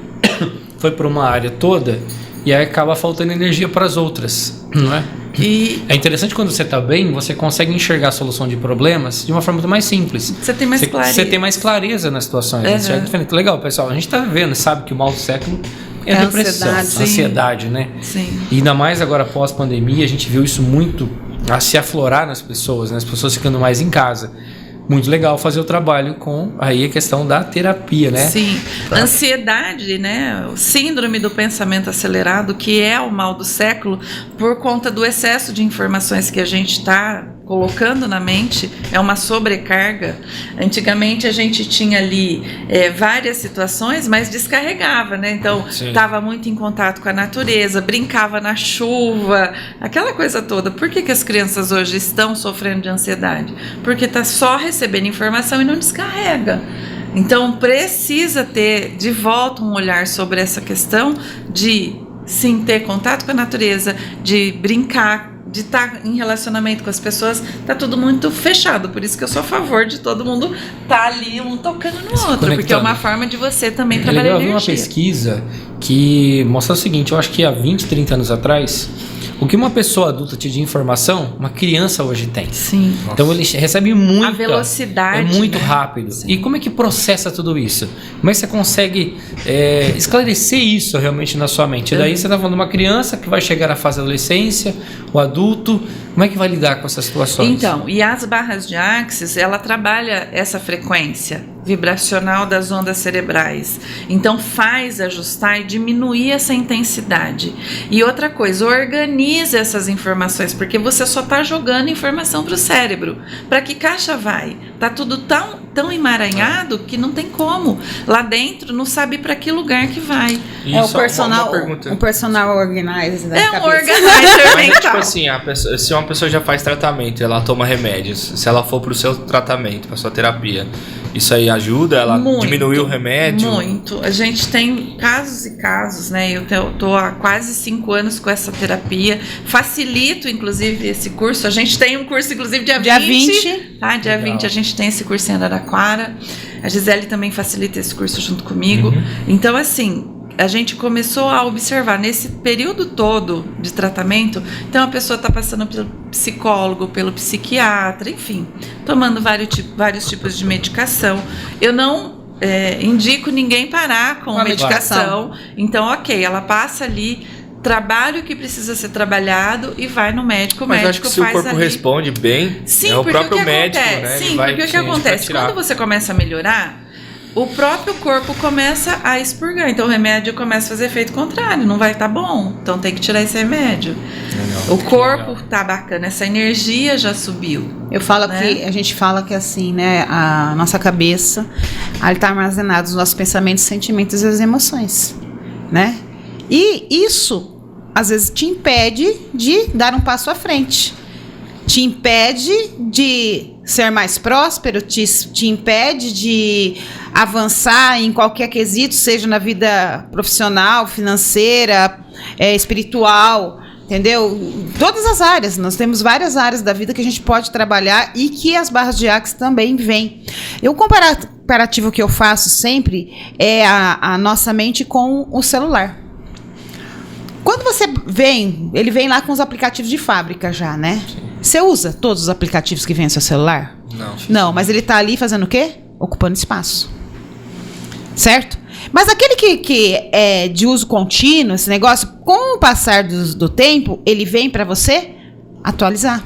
foi para uma área toda e aí acaba faltando energia para as outras, não é? E É interessante quando você está bem, você consegue enxergar a solução de problemas de uma forma muito mais simples. você tem mais clareza. Você tem mais clareza nas situações. Uhum. Isso é diferente. Legal, pessoal. A gente está vivendo, sabe que o mal do século é a depressão, ansiedade, ansiedade, né? Sim. E ainda mais agora pós-pandemia, a gente viu isso muito a se aflorar nas pessoas, né? As pessoas ficando mais em casa. Muito legal fazer o trabalho com aí a questão da terapia, né? Sim. Ansiedade, né? O síndrome do pensamento acelerado, que é o mal do século, por conta do excesso de informações que a gente está colocando na mente, é uma sobrecarga. Antigamente a gente tinha ali várias situações, mas descarregava, né? Então estava muito em contato com a natureza, brincava na chuva, aquela coisa toda. Por que as crianças hoje estão sofrendo de ansiedade? Porque está só recebendo informação e não descarrega. Então precisa ter de volta um olhar sobre essa questão de sim ter contato com a natureza, de brincar de estar em relacionamento com as pessoas, tá tudo muito fechado. Por isso que eu sou a favor de todo mundo tá ali um tocando no outro, conectando. porque é uma forma de você também É trabalhar legal, eu vi uma energia. pesquisa que mostra o seguinte, eu acho que há 20, 30 anos atrás, o que uma pessoa adulta tinha de informação, uma criança hoje tem. Sim. Então ele recebe muita... A velocidade, é muito né? rápido. Sim. E como é que processa tudo isso? Como é que você consegue esclarecer isso realmente na sua mente? Daí você está falando de uma criança que vai chegar na fase da adolescência, o adulto, como é que vai lidar com essas situações? Então, e as barras de Axis, ela trabalha essa frequência vibracional das ondas cerebrais. Então faz ajustar e diminuir essa intensidade. E outra coisa, organiza essas informações, porque você só está jogando informação para o cérebro. Para que caixa vai? Tá tudo tão emaranhado que não tem como. Lá dentro não sabe para que lugar que vai. E É o só personal, uma pergunta. um personal organizer da É um cabeça. organizer Mas, mental. tipo assim, se uma pessoa já faz tratamento, ela toma remédios, se ela for pro seu tratamento, pra sua terapia, isso aí ajuda ela Muito, diminuir o remédio? Muito. A gente tem casos e casos, né? Eu tô há quase 5 anos com essa terapia. Facilito, inclusive, esse curso. A gente tem um curso, inclusive, dia 20. Tá? Dia Legal. 20 a gente tem esse curso em Araraquara. A Gisele também facilita esse curso junto comigo. Então, assim, a gente começou a observar nesse período todo de tratamento, então a pessoa está passando pelo psicólogo, pelo psiquiatra, enfim, tomando vários tipos de medicação. Eu não indico ninguém parar com Com a medicação. Então, ok, ela passa ali, trabalha o que precisa ser trabalhado e vai no médico. O Mas eu médico acho que se o faz corpo ali. responde bem, Sim, é o porque próprio o que médico, acontece? né? Sim, Ele vai, porque o que sim, vai acontece? tirar. Quando você começa a melhorar, o próprio corpo começa a expurgar. Então o remédio começa a fazer efeito contrário, não vai estar bom. Então tem que tirar esse remédio. Legal. O corpo tá bacana, essa energia já subiu. Eu falo Né? que a gente fala que assim, né, a nossa cabeça, ali tá armazenados os nossos pensamentos, sentimentos e as emoções, né? E isso às vezes te impede de dar um passo à frente. Te impede de ser mais próspero, te impede de avançar em qualquer quesito, seja na vida profissional, financeira, espiritual, entendeu? Todas as áreas, nós temos várias áreas da vida que a gente pode trabalhar e que as barras de Axis também vêm. O comparativo que eu faço sempre é a nossa mente com o celular. Quando você ele vem lá com os aplicativos de fábrica já, né? Você usa todos os aplicativos que vêm no seu celular? Não. Não, mas ele tá ali fazendo o quê? Ocupando espaço. Certo? Mas aquele que é de uso contínuo, esse negócio, com o passar do tempo, ele vem para você atualizar.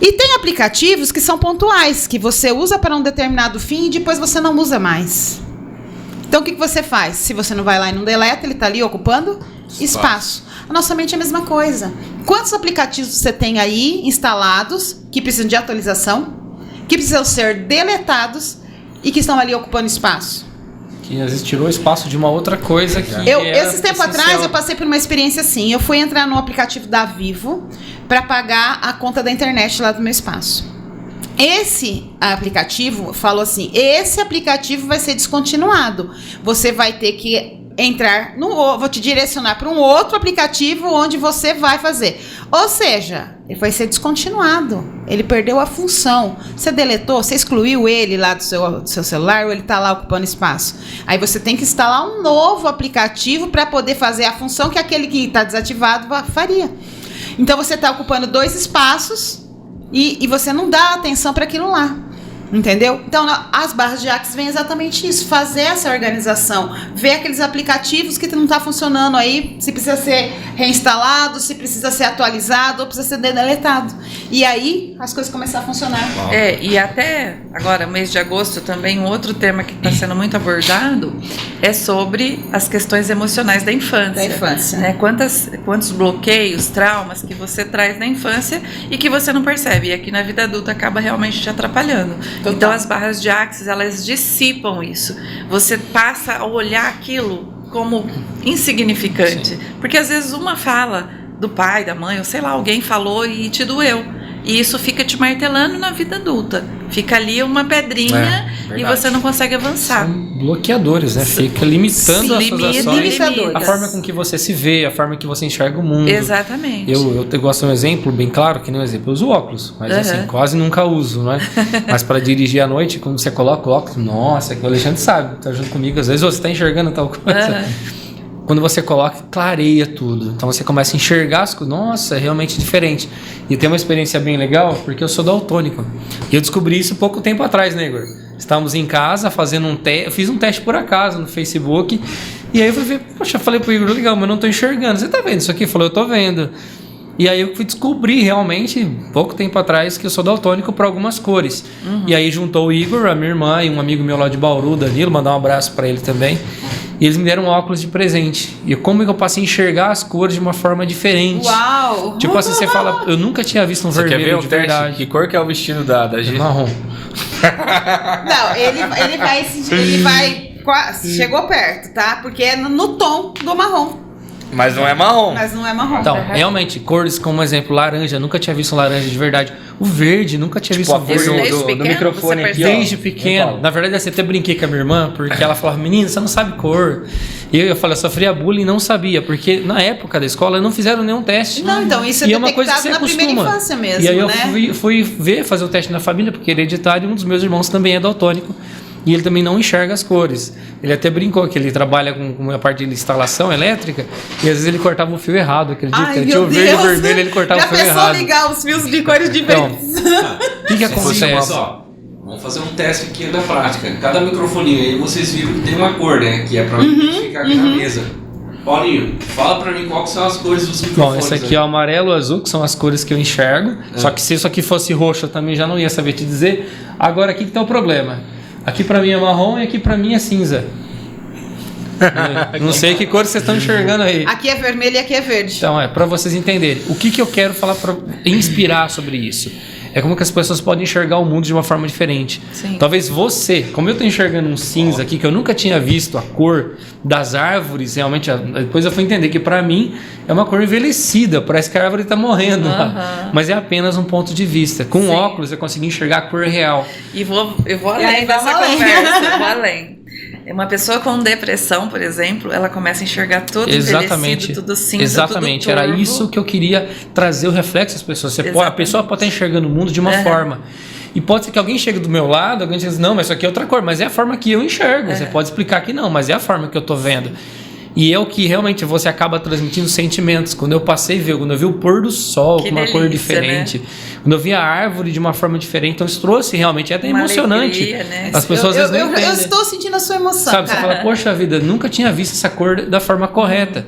E tem aplicativos que são pontuais, que você usa para um determinado fim e depois você não usa mais. Então o que você faz? Se você não vai lá e não deleta, ele está ali ocupando espaço. A nossa mente é a mesma coisa. Quantos aplicativos você tem aí instalados que precisam de atualização, que precisam ser deletados e que estão ali ocupando espaço? Que às vezes tirou espaço de uma outra coisa que Esses tempos atrás eu passei por uma experiência assim. Eu fui entrar no aplicativo da Vivo para pagar a conta da internet lá do meu espaço. Esse aplicativo falou assim: esse aplicativo vai ser descontinuado. Você vai ter que entrar vou te direcionar para um outro aplicativo onde você vai fazer. Ou seja, ele vai ser descontinuado. Ele perdeu a função. Você deletou, você excluiu ele lá do seu celular, ou ele está lá ocupando espaço. Aí você tem que instalar um novo aplicativo para poder fazer a função que aquele que está desativado faria. Então você está ocupando 2 espaços e você não dá atenção para aquilo lá. Entendeu? Então, as barras de Axis vêm exatamente isso, fazer essa organização, ver aqueles aplicativos que não está funcionando aí, se precisa ser reinstalado, se precisa ser atualizado ou precisa ser deletado. E aí, as coisas começam a funcionar. E até agora, mês de agosto, também um outro tema que está sendo muito abordado é sobre as questões emocionais da infância. Da infância. Né? Quantos bloqueios, traumas que você traz na infância e que você não percebe. E aqui na vida adulta acaba realmente te atrapalhando. Total. Então as barras de Axis, elas dissipam isso. Você passa a olhar aquilo como insignificante. Sim. Porque às vezes uma fala do pai, da mãe, ou sei lá, alguém falou e te doeu. E isso fica te martelando na vida adulta. Fica ali uma pedrinha e verdade. você não consegue avançar. São bloqueadores, né? Fica limitando as suas ações. limitadores. A forma com que você se vê, a forma que você enxerga o mundo. Exatamente. Eu gosto de um exemplo bem claro, que nem um exemplo, eu uso óculos, mas assim, quase nunca uso, né? Mas para dirigir à noite, quando você coloca o óculos, nossa, que o Alexandre sabe, tá junto comigo, às vezes você tá enxergando tal coisa. Quando você coloca, clareia tudo. Então você começa a enxergar as coisas. Nossa, é realmente diferente. E tem uma experiência bem legal, porque eu sou daltônico. E eu descobri isso pouco tempo atrás, né, Igor? Estávamos em casa fazendo um teste. Eu fiz um teste por acaso no Facebook. E aí eu fui ver, poxa, eu falei pro Igor, legal, mas eu não tô enxergando. Você tá vendo isso aqui? Ele falou, eu tô vendo. E aí eu fui descobrir realmente, pouco tempo atrás, que eu sou daltônico para algumas cores. E aí juntou o Igor, a minha irmã e um amigo meu lá de Bauru, Danilo, mandar um abraço para ele também. E eles me deram um óculos de presente. E como que eu passei a enxergar as cores de uma forma diferente. Uau! Tipo assim, você fala, eu nunca tinha visto um Você quer ver vermelho o de teste? verdade. Que cor que é o vestido da É G? marrom. Não, ele vai chegou perto, tá? Porque é no tom do marrom, Mas não é marrom. mas não é marrom. Então, realmente, cores como, exemplo, laranja. Nunca tinha visto laranja de verdade. O verde, nunca tinha visto a o cor verde. Desde do pequeno, microfone você aqui, ó. Desde pequeno. Na verdade, assim, até brinquei com a minha irmã, porque ela falava, menina, você não sabe cor. E eu falei, eu sofria bullying e não sabia, porque na época da escola não fizeram nenhum teste. Não, então isso é E uma coisa que detectado você na primeira acostuma. infância mesmo, E aí eu né? fui ver, fazer o teste na família, porque é hereditário, e um dos meus irmãos também é daltônico. E ele também não enxerga as cores. Ele até brincou que ele trabalha com a parte de instalação elétrica e às vezes ele cortava o fio errado. Acredito que ele tinha o verde e o vermelho, ele cortava o fio Já pensou errado. ligar os fios de cores diferentes? O que Sim, acontece? mas, ó, vamos fazer um teste aqui na prática. Cada microfoninho aí vocês viram que tem uma cor, né? Que é pra identificar aqui na mesa. Paulinho, fala pra mim qual que são as cores dos Bom, microfones. esse aqui é o amarelo e o azul, que são as cores que eu enxergo. Só que se isso aqui fosse roxo, eu também já não ia saber te dizer. Agora, aqui que tá o problema. Aqui pra mim é marrom e aqui pra mim é cinza. Não sei que cor vocês estão enxergando aí. Aqui é vermelho e aqui é verde. Então, pra vocês entenderem. O que eu quero falar pra inspirar sobre isso? É como que as pessoas podem enxergar o mundo de uma forma diferente. Sim. Talvez você, como eu tô enxergando um cinza aqui, que eu nunca tinha visto a cor das árvores, realmente, depois eu fui entender que pra mim é uma cor envelhecida, parece que a árvore tá morrendo lá. Mas é apenas um ponto de vista. Com óculos eu consegui enxergar a cor real. E eu vou E aí, além dessa vamos além. conversa, eu vou além. Uma pessoa com depressão, por exemplo, ela começa a enxergar tudo envelhecido, tudo cinza, Exatamente, tudo era turvo. isso que eu queria trazer o reflexo às pessoas. A Exatamente. pessoa pode estar enxergando o mundo de uma forma. E pode ser que alguém chegue do meu lado, alguém diz, não, mas isso aqui é outra cor, mas é a forma que eu enxergo. Você pode explicar que não, mas é a forma que eu tô vendo. E é o que realmente você acaba transmitindo sentimentos. Quando eu passei a ver, quando eu vi o pôr do sol Que com uma cor delícia, diferente, né? quando eu vi a árvore de uma forma diferente, então isso trouxe realmente, é até Uma emocionante. alegria, né? As pessoas às vezes não eu entendem. estou sentindo a sua emoção, Sabe, você cara. fala, poxa vida, nunca tinha visto essa cor da forma correta.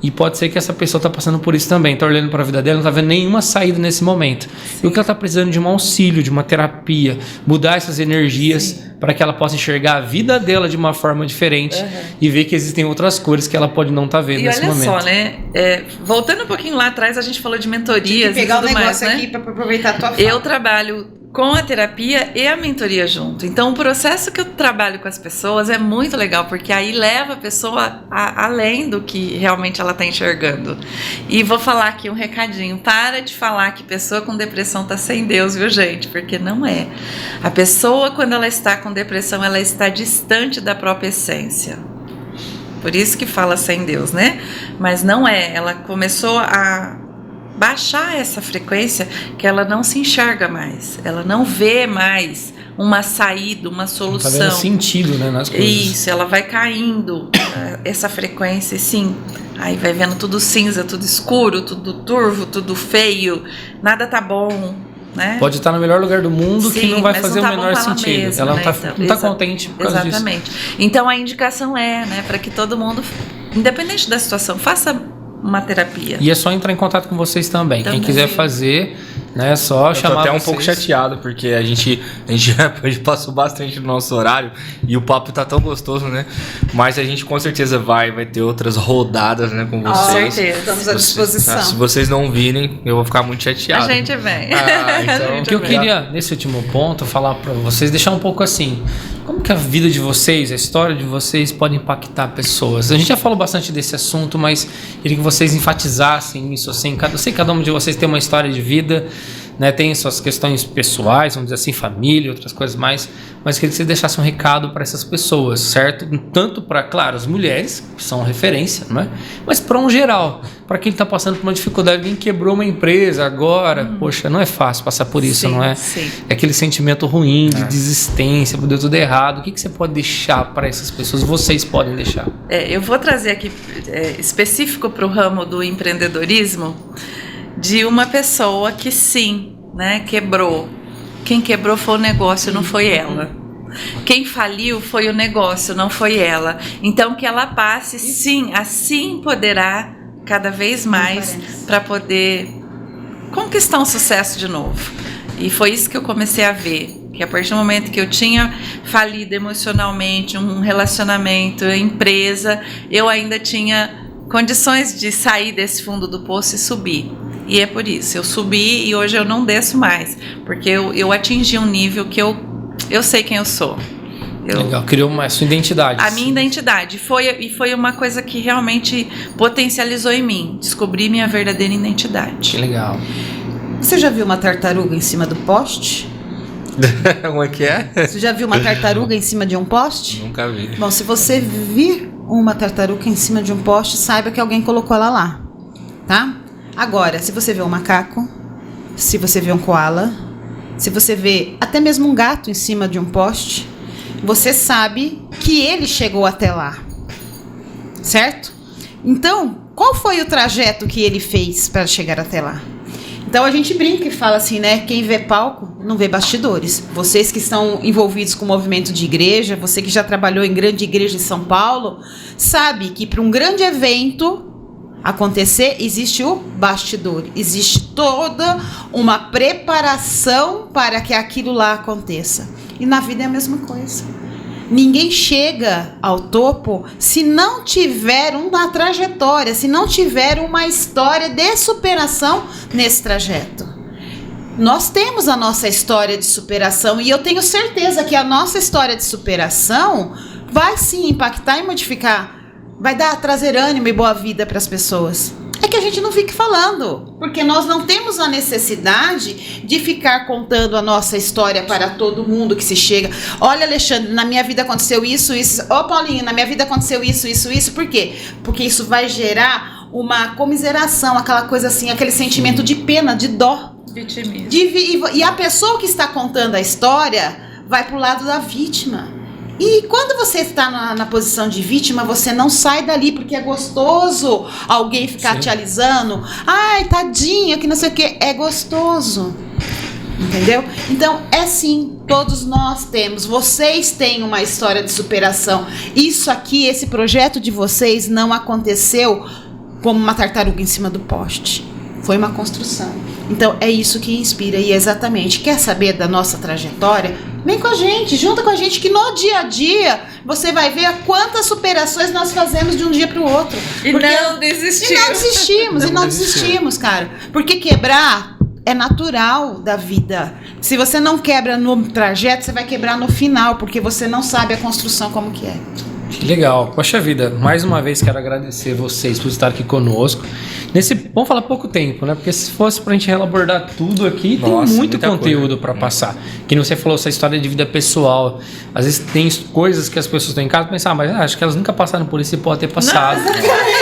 E pode ser que essa pessoa está passando por isso também, está olhando para a vida dela, não está vendo nenhuma saída nesse momento. E o que ela está precisando de um auxílio, de uma terapia, mudar essas energias para que ela possa enxergar a vida dela de uma forma diferente e ver que existem outras cores que ela pode não estar vendo E nesse olha momento. só, né? Voltando um pouquinho lá atrás, a gente falou de Tem mentorias que pegar e o tudo negócio mais, aqui né? para aproveitar a tua fala. Eu trabalho com a terapia e a mentoria junto. Então, o processo que eu trabalho com as pessoas é muito legal, porque aí leva a pessoa além do que realmente ela está enxergando. E vou falar aqui um recadinho. Para de falar que pessoa com depressão está sem Deus, viu, gente? Porque não é. A pessoa, quando ela está com depressão, ela está distante da própria essência. Por isso que fala sem Deus, né? Mas não é. Ela começou a baixar essa frequência que ela não se enxerga mais, ela não vê mais uma saída, uma Não solução. tá vendo sentido, né, nas coisas. Isso, ela vai caindo essa frequência, sim. Aí vai vendo tudo cinza, tudo escuro, tudo turvo, tudo feio, nada tá bom, né? Pode estar no melhor lugar do mundo que Sim, não vai mas fazer não o tá bom menor pra ela sentido. mesma, Ela né? não tá contente por causa disso. Exatamente. Então a indicação é, né, para que todo mundo, independente da situação, faça uma terapia. E é só entrar em contato com vocês também. Também. Quem quiser fazer, né, é só Eu tô chamar até um vocês. pouco chateado, porque a gente já passou bastante do nosso horário e o papo tá tão gostoso, né? Mas a gente com certeza vai ter outras rodadas, né, com vocês. certeza. Estamos à disposição. Se vocês não virem, eu vou ficar muito chateado. A gente vem. Então, O que eu queria, nesse último ponto, falar pra vocês, deixar um pouco assim, como que a vida de vocês, a história de vocês pode impactar pessoas? A gente já falou bastante desse assunto, mas queria que vocês enfatizassem isso, assim, eu sei que cada um de vocês tem uma história de vida, né? Tem suas questões pessoais, vamos dizer assim, família, outras coisas mais, mas queria que você deixasse um recado para essas pessoas, certo? Tanto para, claro, as mulheres, que são referência, não é? Mas para um geral, para quem está passando por uma dificuldade, alguém quebrou uma empresa agora, poxa, não é fácil passar por isso, não é? Sim. É aquele sentimento ruim de desistência, deu tudo errado. O que você pode deixar para essas pessoas? Vocês podem deixar? Eu vou trazer aqui específico para o ramo do empreendedorismo de uma pessoa que sim, né, quebrou. Quem quebrou foi o negócio, não foi ela. Quem faliu foi o negócio, não foi ela. Então que ela passe, sim, assim poderá cada vez mais para poder conquistar um sucesso de novo. E foi isso que eu comecei a ver. Que a partir do momento que eu tinha falido emocionalmente um relacionamento, empresa, eu ainda tinha condições de sair desse fundo do poço e subir. E é por isso, eu subi e hoje eu não desço mais, porque eu atingi um nível que eu sei quem eu sou. Legal, criou uma sua identidade. A minha identidade. Foi uma coisa que realmente potencializou em mim. Descobri minha verdadeira identidade. Que legal. Você já viu uma tartaruga em cima do poste? Como é que é? Você já viu uma tartaruga em cima de um poste? Nunca vi. Bom, se você vir uma tartaruga em cima de um poste, saiba que alguém colocou ela lá, tá? Agora, se você vê um macaco, se você vê um koala, se você vê até mesmo um gato em cima de um poste, você sabe que ele chegou até lá, certo? Então, qual foi o trajeto que ele fez para chegar até lá? Então a gente brinca e fala assim, né? Quem vê palco não vê bastidores. Vocês que estão envolvidos com o movimento de igreja, você que já trabalhou em grande igreja em São Paulo, sabe que para um grande evento acontecer, existe o bastidor. Existe toda uma preparação para que aquilo lá aconteça. E na vida é a mesma coisa. Ninguém chega ao topo se não tiver uma trajetória, se não tiver uma história de superação nesse trajeto. Nós temos a nossa história de superação e eu tenho certeza que a nossa história de superação vai sim impactar e modificar, vai trazer ânimo e boa vida para as pessoas. É que a gente não fique falando, porque nós não temos a necessidade de ficar contando a nossa história para todo mundo que se chega. Olha, Alexandre, na minha vida aconteceu isso, isso. Ô, Paulinho, na minha vida aconteceu isso, isso, isso. Por quê? Porque isso vai gerar uma comiseração, aquela coisa assim, aquele sentimento de pena, de dó. Vitimismo. E a pessoa que está contando a história vai pro lado da vítima. E quando você está na posição de vítima, você não sai dali, porque é gostoso alguém ficar te alisando. Ai, tadinho, que não sei o que. É gostoso. Entendeu? Então, é sim, todos nós temos. Vocês têm uma história de superação. Isso aqui, esse projeto de vocês não aconteceu como uma tartaruga em cima do poste. Foi uma construção. Então, é isso que inspira. E exatamente, quer saber da nossa trajetória? Vem com a gente, junta com a gente, que no dia a dia você vai ver quantas superações nós fazemos de um dia para o outro. E não desistimos. E não desistimos, cara. Porque quebrar é natural da vida. Se você não quebra no trajeto, você vai quebrar no final, porque você não sabe a construção como que é. Que legal. Poxa vida, mais uma vez quero agradecer vocês por estar aqui conosco. Vamos falar pouco tempo, né? Porque se fosse pra gente abordar tudo aqui, nossa, tem muito conteúdo para passar. Que nem você falou, essa história de vida pessoal. Às vezes tem coisas que as pessoas estão em casa e pensam, mas acho que elas nunca passaram por isso e pode ter passado.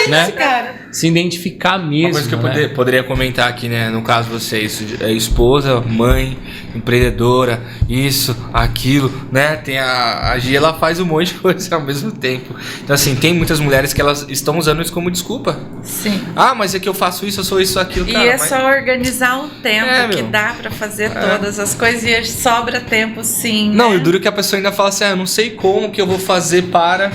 Né? Cara. Se identificar mesmo. Uma coisa que né? eu poderia comentar aqui, né? No caso de vocês, esposa, mãe, empreendedora, isso, aquilo, né? Tem a Gia, ela faz um monte de coisa ao mesmo tempo. Então, assim, tem muitas mulheres que elas estão usando isso como desculpa. Sim. Ah, mas é que eu faço isso, eu sou isso, aquilo, cara. E é só organizar o tempo que meu. dá pra fazer todas as coisas e sobra tempo, sim. Não, né? e o duro é que a pessoa ainda fala assim, eu não sei como que eu vou fazer para...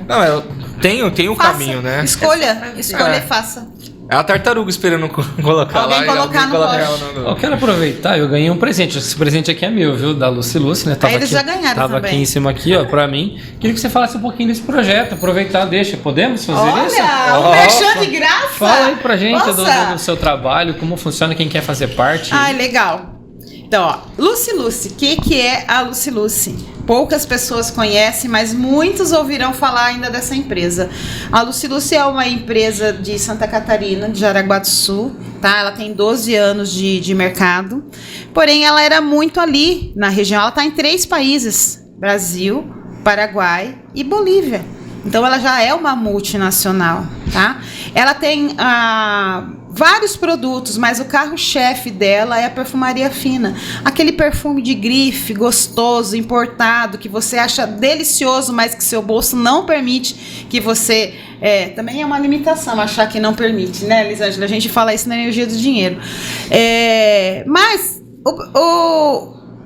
Não, eu tenho um caminho, né? Escolha e faça. É a tartaruga esperando colocar Alguém lá. colocar no coloca poste. ela no- Eu quero aproveitar, eu ganhei um presente. Esse presente aqui é meu, viu? Da Lucy, né? Tava Eles aqui, já ganharam tava também. aqui em cima aqui, ó, pra mim. Queria que você falasse um pouquinho desse projeto. Aproveitar, deixa. Podemos fazer isso? Olha, um merchan de graça. Fala aí pra gente Nossa. do seu trabalho, como funciona, quem quer fazer parte. Ai, legal. Então, ó, Lucy, o que é a Lucy? poucas pessoas conhecem, mas muitos ouvirão falar ainda dessa empresa. A Lucilúcia é uma empresa de Santa Catarina, de Jaraguá do Sul, tá? Ela tem 12 anos de mercado, porém ela era muito ali na região. Ela está em 3 países, Brasil, Paraguai e Bolívia. Então ela já é uma multinacional, tá? Ela tem vários produtos, mas o carro-chefe dela é a perfumaria fina. Aquele perfume de grife, gostoso, importado, que você acha delicioso, mas que seu bolso não permite que você... também é uma limitação achar que não permite, né, Elisângela? A gente fala isso na energia do dinheiro. Mas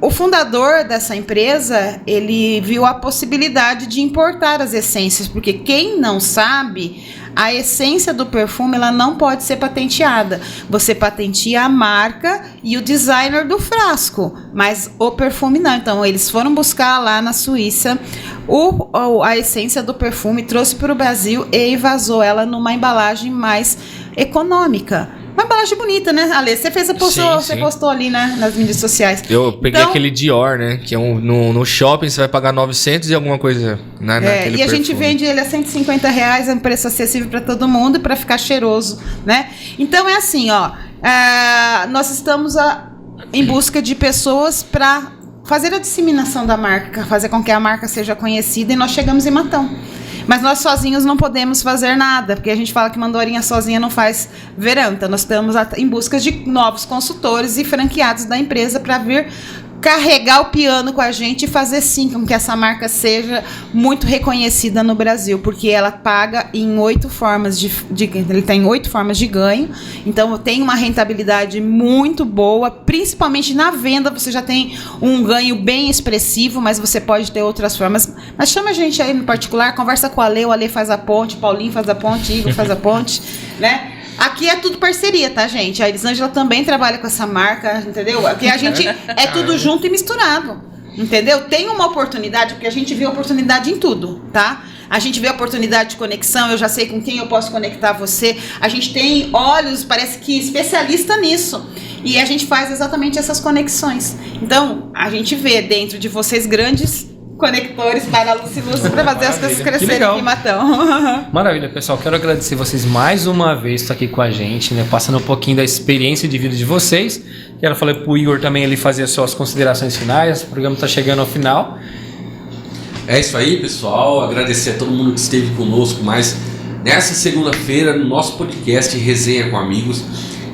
o fundador dessa empresa, ele viu a possibilidade de importar as essências, porque quem não sabe, a essência do perfume ela não pode ser patenteada. Você patenteia a marca e o designer do frasco, mas o perfume não. Então, eles foram buscar lá na Suíça a essência do perfume, trouxe para o Brasil e vazou ela numa embalagem mais econômica. Uma embalagem bonita, né, Ale? Você postou ali, né, nas mídias sociais. Eu peguei aquele Dior, né? Que é no shopping você vai pagar 900 e alguma coisa, né? E a gente vende ele a R$150, é um preço acessível para todo mundo e para ficar cheiroso, né? Então é assim, ó. Nós estamos em busca de pessoas para fazer a disseminação da marca, fazer com que a marca seja conhecida, e nós chegamos em Matão. Mas nós sozinhos não podemos fazer nada, porque a gente fala que mandorinha sozinha não faz verão. Então nós estamos em busca de novos consultores e franqueados da empresa para vir carregar o piano com a gente e fazer sim com que essa marca seja muito reconhecida no Brasil, porque ela paga em 8 formas ele tem 8 formas de ganho, então tem uma rentabilidade muito boa, principalmente na venda. Você já tem um ganho bem expressivo, mas você pode ter outras formas. Mas chama a gente aí no particular, conversa com o Ale faz a ponte, Paulinho faz a ponte, Igor faz a ponte, né? Aqui é tudo parceria, tá, gente? A Elisângela também trabalha com essa marca, entendeu? Aqui a gente é tudo junto e misturado, entendeu? Tem uma oportunidade, porque a gente vê oportunidade em tudo, tá? A gente vê oportunidade de conexão, eu já sei com quem eu posso conectar você. A gente tem olhos, parece que especialista nisso. E a gente faz exatamente essas conexões. Então, a gente vê dentro de vocês grandes conectores para a Lucilúcia para fazer as coisas crescerem aqui em Matão. Maravilha, pessoal. Quero agradecer vocês mais uma vez por estar aqui com a gente, né? Passando um pouquinho da experiência de vida de vocês. Quero falar para o Igor também ele fazer as suas considerações finais. O programa está chegando ao final. É isso aí, pessoal. Agradecer a todo mundo que esteve conosco mais nessa segunda-feira no nosso podcast Resenha com Amigos.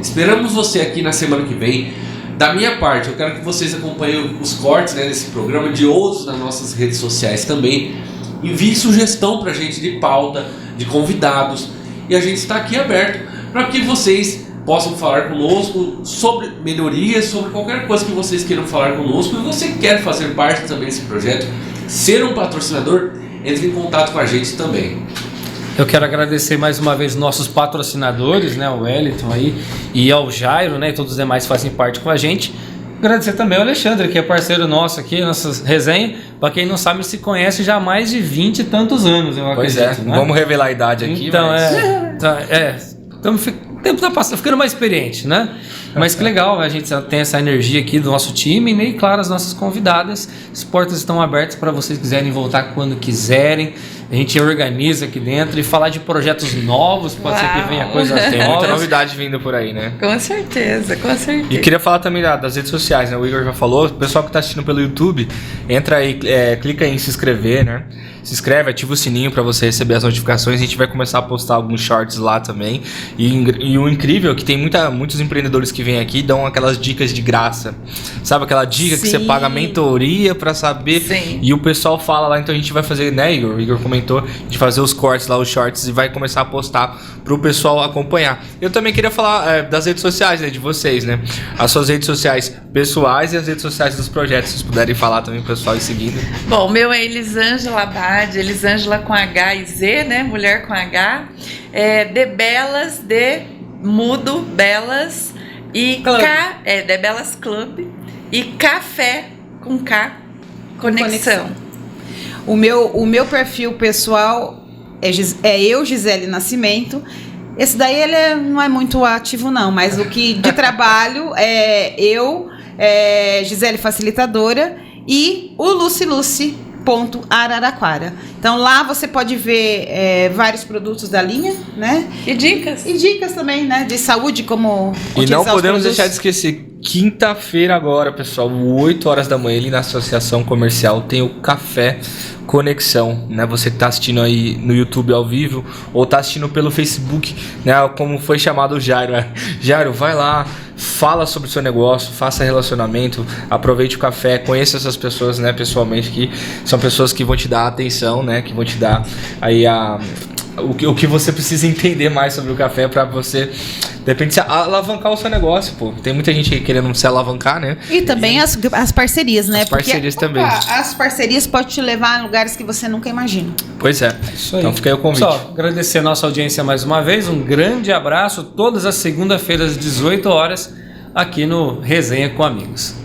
Esperamos você aqui na semana que vem. Da minha parte, eu quero que vocês acompanhem os cortes, né, desse programa, de outros nas nossas redes sociais também. Envie sugestão pra gente de pauta, de convidados. E a gente está aqui aberto para que vocês possam falar conosco sobre melhorias, sobre qualquer coisa que vocês queiram falar conosco. E você quer fazer parte também desse projeto, ser um patrocinador, entre em contato com a gente também. Eu quero agradecer mais uma vez nossos patrocinadores, né, o Wellington aí e ao Jairo, né, e todos os demais fazem parte com a gente. Agradecer também ao Alexandre, que é parceiro nosso aqui, nossa resenha. Para quem não sabe, se conhece já há mais de 20 e tantos anos, eu acredito. Pois é, né? Vamos revelar a idade aqui. Então, mas... o tempo tá passando, ficando mais experiente, né? Mas que legal, a gente tem essa energia aqui do nosso time, né? E claro, as nossas convidadas. As portas estão abertas para vocês quiserem voltar quando quiserem. A gente organiza aqui dentro e falar de projetos novos, pode ser que venha coisas novas. Tem muita novidade vindo por aí, né? Com certeza, com certeza. E queria falar também das redes sociais, né? O Igor já falou. O pessoal que está assistindo pelo YouTube, entra aí, clica em se inscrever, né? Se inscreve, ativa o sininho para você receber as notificações. A gente vai começar a postar alguns shorts lá também. E o incrível é que tem muitos empreendedores que vêm aqui e dão aquelas dicas de graça. Sabe aquela dica que você paga mentoria para saber? Sim. E o pessoal fala lá, então a gente vai fazer, né, Igor? O Igor comentou de fazer os cortes lá, os shorts, e vai começar a postar pro pessoal acompanhar. Eu também queria falar das redes sociais, né, de vocês, né? As suas redes sociais pessoais e as redes sociais dos projetos, se vocês puderem falar também pro pessoal em seguida. Bom, o meu é Elisângela Abad, Elisângela com H e Z, né? Mulher com H. De Belas, de Mudo, Belas e Club. De Belas Club e Café com K, Conexão. O meu perfil pessoal é eu, Gisele Nascimento. Esse daí ele não é muito ativo não, mas o que de trabalho é eu, Gisele Facilitadora, e o luciluci.araraquara. Então lá você pode ver vários produtos da linha, né? E dicas. E dicas também, né? De saúde, como E utilizar não os podemos produtos. deixar de esquecer, quinta-feira agora, pessoal, 8 horas da manhã, ali na Associação Comercial, tem o Café Conexão, né? Você que tá assistindo aí no YouTube ao vivo, ou tá assistindo pelo Facebook, né? Como foi chamado o Jairo. Jairo, vai lá, fala sobre o seu negócio, faça relacionamento, aproveite o café, conheça essas pessoas, né, pessoalmente, que são pessoas que vão te dar atenção, né? Que vão te dar aí o que você precisa entender mais sobre o café para você, de repente, alavancar o seu negócio, pô. Tem muita gente aí querendo se alavancar, né? E também as parcerias, né? As parcerias também. As parcerias podem te levar a lugares que você nunca imagina. Pois é. Isso aí. Então fica aí o convite. Pessoal, agradecer a nossa audiência mais uma vez. Um grande abraço. Todas as segundas-feiras, às 18 horas, aqui no Resenha com Amigos.